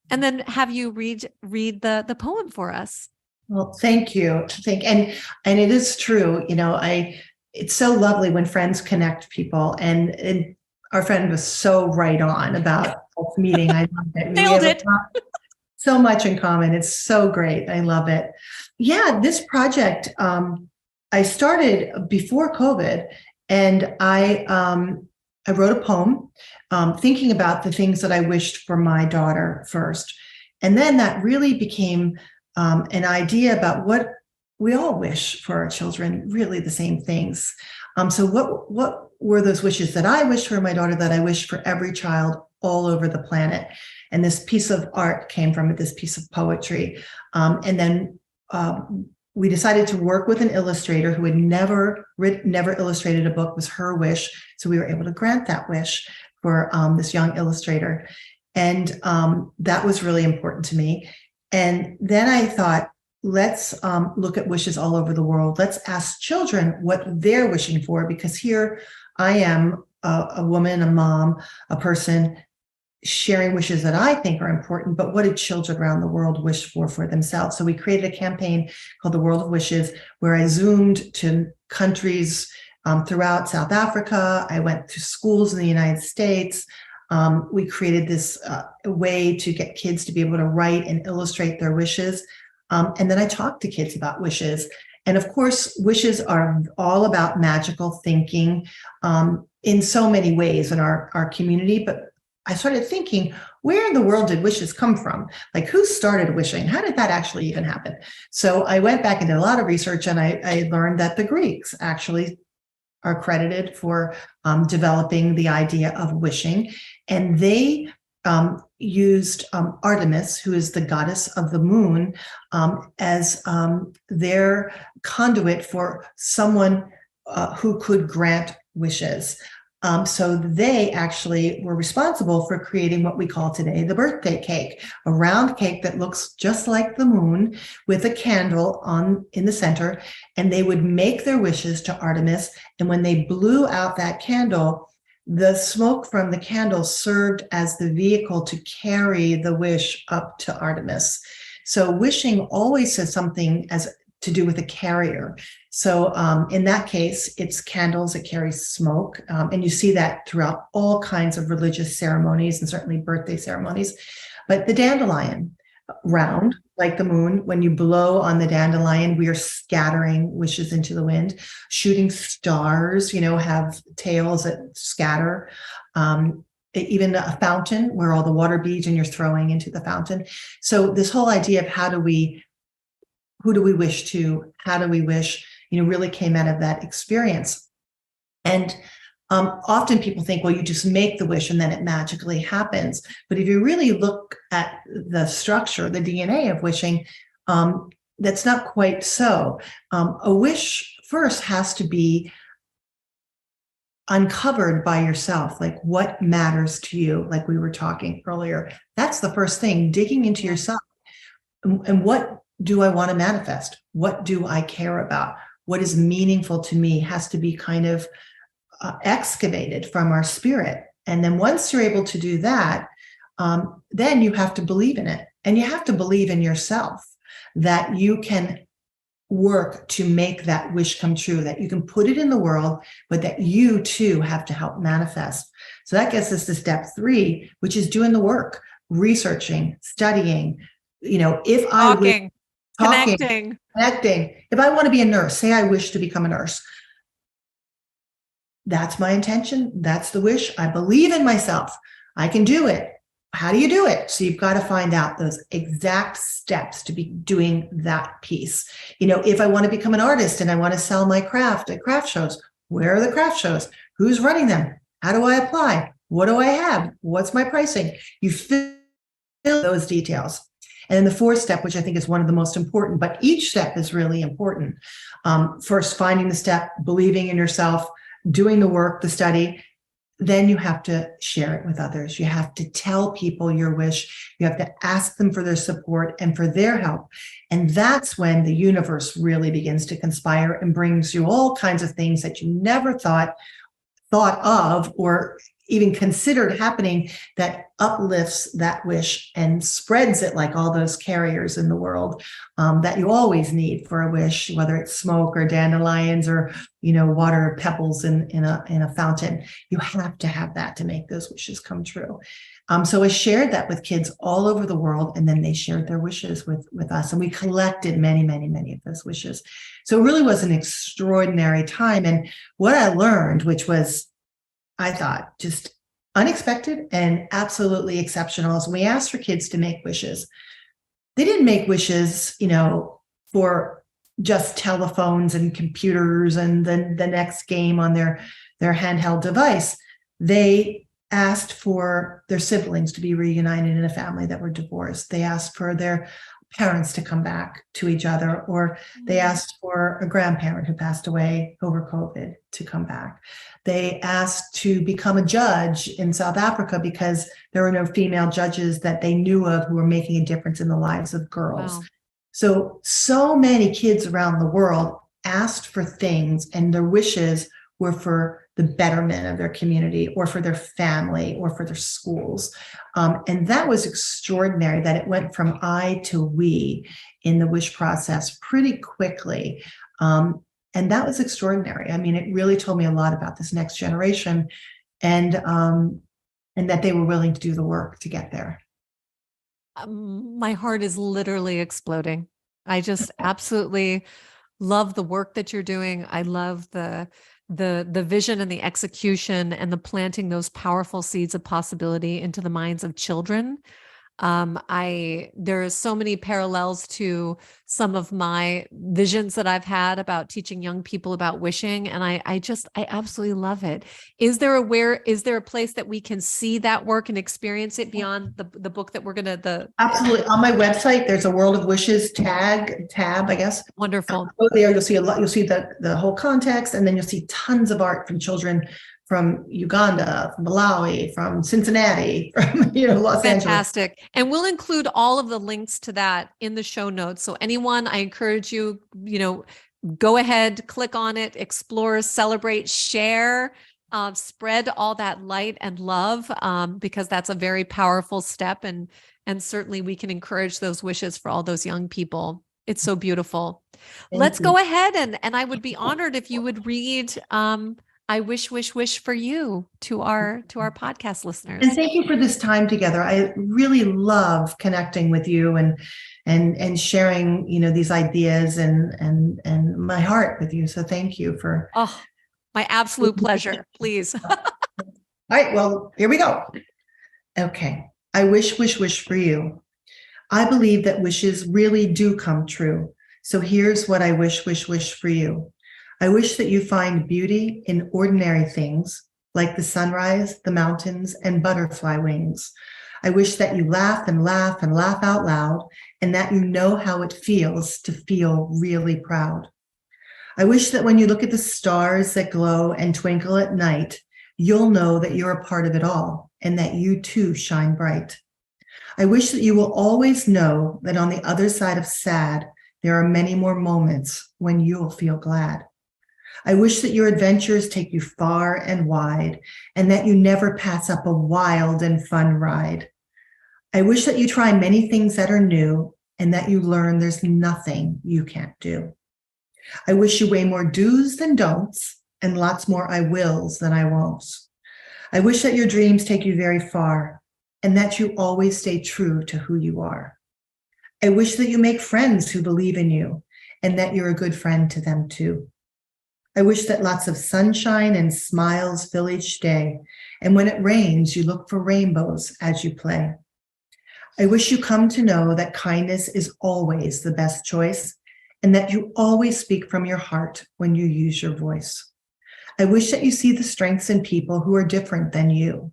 And then have you read the poem for us. Well, thank you. And it is true. It's so lovely when friends connect people, and our friend was so right on about this meeting. I loved it. Nailed it. So much in common. It's so great. I love it. Yeah, this project I started before COVID, and I wrote a poem thinking about the things that I wished for my daughter first, and then that really became an idea about what we all wish for our children, really the same things. So what were those wishes that I wished for my daughter, that I wished for every child all over the planet? And this piece of art came from it, this piece of poetry. And then we decided to work with an illustrator who had never illustrated a book. It was her wish. So we were able to grant that wish for this young illustrator. And that was really important to me. And then I thought, let's look at wishes all over the world. Let's ask children what they're wishing for, because here I am, a woman, a mom, a person sharing wishes that I think are important, but what do children around the world wish for themselves? So we created a campaign called The World of Wishes, where I zoomed to countries throughout South Africa. I went to schools in the United States. We created this way to get kids to be able to write and illustrate their wishes. And then I talked to kids about wishes. And of course, wishes are all about magical thinking in so many ways in our community. But I started thinking, where in the world did wishes come from? Like, who started wishing? How did that actually even happen? So I went back and did a lot of research, and I learned that the Greeks actually are credited for developing the idea of wishing. And they used Artemis, who is the goddess of the moon, as their conduit for someone who could grant wishes. So they actually were responsible for creating what we call today the birthday cake, a round cake that looks just like the moon with a candle in the center. And they would make their wishes to Artemis. And when they blew out that candle, the smoke from the candle served as the vehicle to carry the wish up to Artemis. So wishing always has something to do with a carrier. So in that case, it's candles, it carries smoke. And you see that throughout all kinds of religious ceremonies and certainly birthday ceremonies. But the dandelion, round like the moon, when you blow on the dandelion, we are scattering wishes into the wind. Shooting stars, have tails that scatter. Even a fountain where all the water beads and you're throwing into the fountain. So this whole idea of who do we wish to, how do we wish, really came out of that experience. And often people think, well, you just make the wish and then it magically happens. But if you really look at the structure, the DNA of wishing, that's not quite so. A wish first has to be uncovered by yourself, like what matters to you, like we were talking earlier. That's the first thing, digging into yourself. And what do I want to manifest? What do I care about? What is meaningful to me has to be kind of excavated from our spirit. And then once you're able to do that, then you have to believe in it. And you have to believe in yourself that you can work to make that wish come true, that you can put it in the world, but that you too have to help manifest. So that gets us to step 3, which is doing the work, researching, studying. If I Talking, connecting. If I want to be a nurse, say I wish to become a nurse. That's my intention. That's the wish. I believe in myself. I can do it. How do you do it? So you've got to find out those exact steps to be doing that piece. If I want to become an artist and I want to sell my craft at craft shows, where are the craft shows? Who's running them? How do I apply? What do I have? What's my pricing? You fill those details. And then the 4th step, which I think is one of the most important, but each step is really important. First, finding the step, believing in yourself, doing the work, the study. Then you have to share it with others. You have to tell people your wish. You have to ask them for their support and for their help. And that's when the universe really begins to conspire and brings you all kinds of things that you never thought of or even considered happening, that uplifts that wish and spreads it like all those carriers in the world that you always need for a wish, whether it's smoke or dandelions or water pebbles in a fountain. You have to have that to make those wishes come true. So I shared that with kids all over the world, and then they shared their wishes with us, and we collected many, many, many of those wishes. So it really was an extraordinary time. And what I learned, which was, I thought, just unexpected and absolutely exceptional, is we asked for kids to make wishes. They didn't make wishes, for just telephones and computers and then the next game on their handheld device. They asked for their siblings to be reunited in a family that were divorced. They asked for their parents to come back to each other, or they asked for a grandparent who passed away over COVID to come back. They asked to become a judge in South Africa because there were no female judges that they knew of who were making a difference in the lives of girls. Wow. So many kids around the world asked for things, and their wishes were for the betterment of their community or for their family or for their schools. And that was extraordinary, that it went from I to we in the wish process pretty quickly. And that was extraordinary. I mean, it really told me a lot about this next generation, and that they were willing to do the work to get there. My heart is literally exploding. I just absolutely love the work that you're doing. I love the vision and the execution and the planting those powerful seeds of possibility into the minds of children. There are so many parallels to some of my visions that I've had about teaching young people about wishing. And I absolutely love it. Is there a place that we can see that work and experience it beyond the book that we're going to, Absolutely. On my website, there's a World of Wishes tab, I guess. Wonderful. Go there, you'll see a lot, you'll see the whole context, and then you'll see tons of art from children from Uganda, from Malawi, from Cincinnati, from Los Angeles. Fantastic. And we'll include all of the links to that in the show notes. So anyone, I encourage you, go ahead, click on it, explore, celebrate, share, spread all that light and love, because that's a very powerful step. And certainly we can encourage those wishes for all those young people. It's so beautiful. Let's go ahead. And I would be honored if you would read, I wish for you to our podcast listeners. And thank you for this time together. I really love connecting with you and sharing, these ideas and my heart with you. So thank you for. Oh, my absolute pleasure. Please. All right. Well, here we go. Okay. I wish for you. I believe that wishes really do come true. So here's what I wish for you. I wish that you find beauty in ordinary things like the sunrise, the mountains, and butterfly wings. I wish that you laugh and laugh and laugh out loud, and that you know how it feels to feel really proud. I wish that when you look at the stars that glow and twinkle at night, you'll know that you're a part of it all and that you too shine bright. I wish that you will always know that on the other side of sad, there are many more moments when you'll feel glad. I wish that your adventures take you far and wide and that you never pass up a wild and fun ride. I wish that you try many things that are new and that you learn there's nothing you can't do. I wish you weigh more do's than don'ts and lots more I wills than I won'ts. I wish that your dreams take you very far and that you always stay true to who you are. I wish that you make friends who believe in you and that you're a good friend to them too. I wish that lots of sunshine and smiles fill each day, and when it rains, you look for rainbows as you play. I wish you come to know that kindness is always the best choice and that you always speak from your heart when you use your voice. I wish that you see the strengths in people who are different than you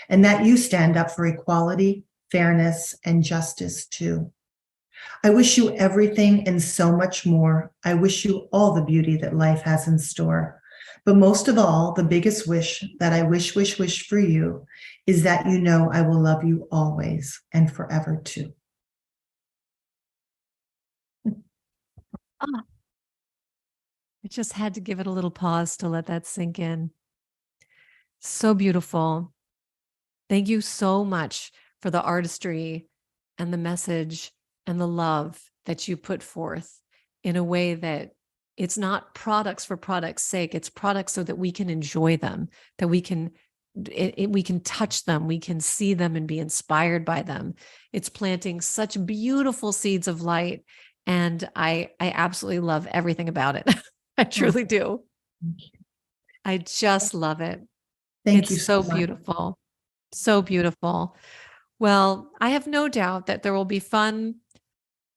and that you stand up for equality, fairness, and justice too. I wish you everything and so much more. I wish you all the beauty that life has in store. But most of all, the biggest wish that I wish for you is that you know I will love you always and forever too. Ah, I just had to give it a little pause to let that sink in. So beautiful. Thank you so much for the artistry and the message and the love that you put forth in a way that it's not products for products' sake. It's products so that we can enjoy them, that we can touch them, we can see them and be inspired by them. It's planting such beautiful seeds of light. And I absolutely love everything about it. I truly do. I just love it. Thank you It's so so much. beautiful. So beautiful. Well, I have no doubt that there will be fun,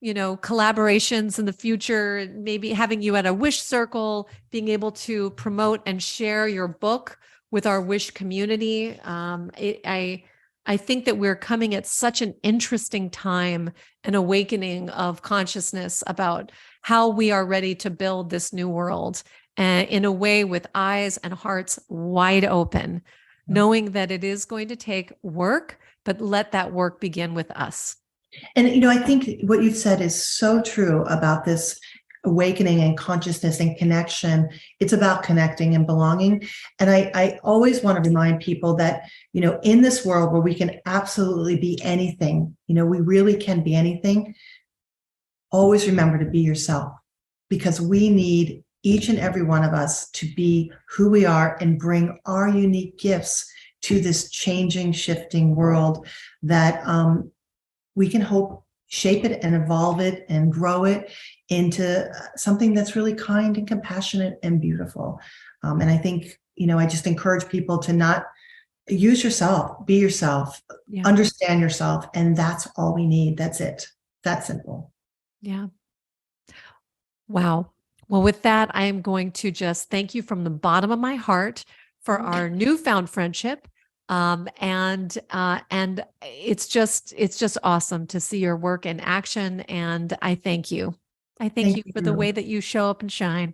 collaborations in the future, maybe having you at a Wish Circle, being able to promote and share your book with our Wish community. I think that we're coming at such an interesting time, an awakening of consciousness about how we are ready to build this new world in a way with eyes and hearts wide open, knowing that it is going to take work, but let that work begin with us. And, I think what you've said is so true about this awakening and consciousness and connection. It's about connecting and belonging. And I always want to remind people that, in this world where we can absolutely be anything, we really can be anything. Always remember to be yourself, because we need each and every one of us to be who we are and bring our unique gifts to this changing, shifting world that we can hope shape it and evolve it and grow it into something that's really kind and compassionate and beautiful. And I think, I just encourage people to not use yourself, be yourself, understand yourself. And that's all we need. That's it. That simple. Yeah. Wow. Well, with that, I am going to just thank you from the bottom of my heart for our newfound friendship. And it's just awesome to see your work in action. And I thank you. I thank you for the way that you show up and shine.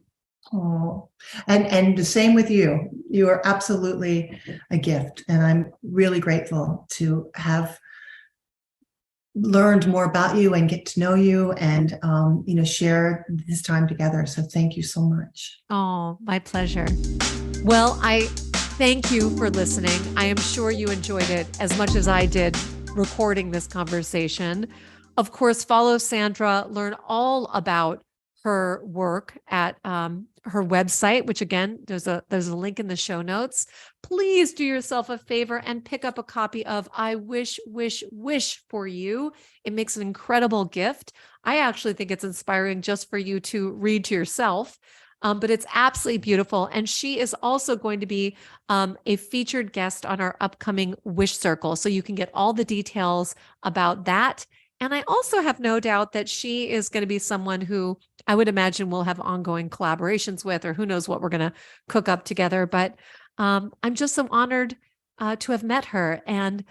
Oh, and the same with you. You are absolutely a gift. And I'm really grateful to have learned more about you and get to know you and, share this time together. So thank you so much. Oh, my pleasure. Well, I thank you for listening. I am sure you enjoyed it as much as I did recording this conversation. Of course, follow Sandra, learn all about her work at her website, which again, there's a link in the show notes. Please do yourself a favor and pick up a copy of I Wish, Wish, Wish for You. It makes an incredible gift. I actually think it's inspiring just for you to read to yourself. But it's absolutely beautiful. And she is also going to be a featured guest on our upcoming Wish Circle. So you can get all the details about that. And I also have no doubt that she is going to be someone who I would imagine we'll have ongoing collaborations with, or who knows what we're going to cook up together. But I'm just so honored to have met her. And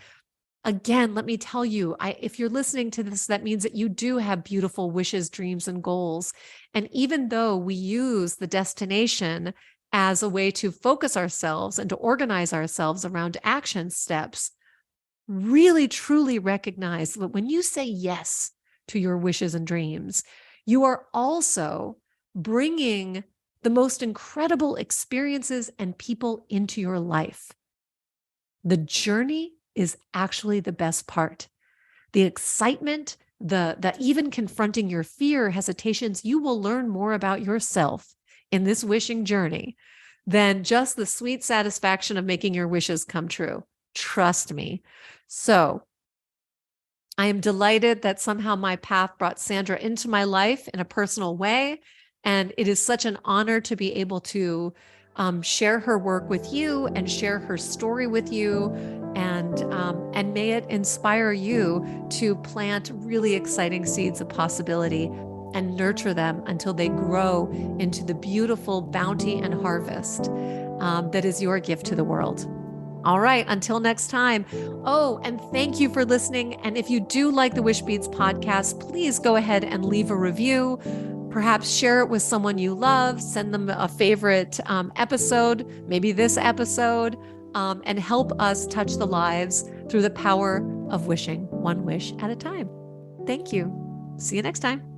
Again, let me tell you, if you're listening to this, that means that you do have beautiful wishes, dreams, and goals. And even though we use the destination as a way to focus ourselves and to organize ourselves around action steps, really truly recognize that when you say yes to your wishes and dreams, you are also bringing the most incredible experiences and people into your life. The journey is actually the best part. The excitement, the even confronting your fear, hesitations, you will learn more about yourself in this wishing journey than just the sweet satisfaction of making your wishes come true. Trust me. So I am delighted that somehow my path brought Sandra into my life in a personal way. And it is such an honor to be able to share her work with you and share her story with you. And may it inspire you to plant really exciting seeds of possibility and nurture them until they grow into the beautiful bounty and harvest that is your gift to the world. All right, until next time. Oh, and thank you for listening. And if you do like the Wishbeads podcast, please go ahead and leave a review. Perhaps share it with someone you love, send them a favorite episode, maybe this episode, and help us touch the lives through the power of wishing, one wish at a time. Thank you. See you next time.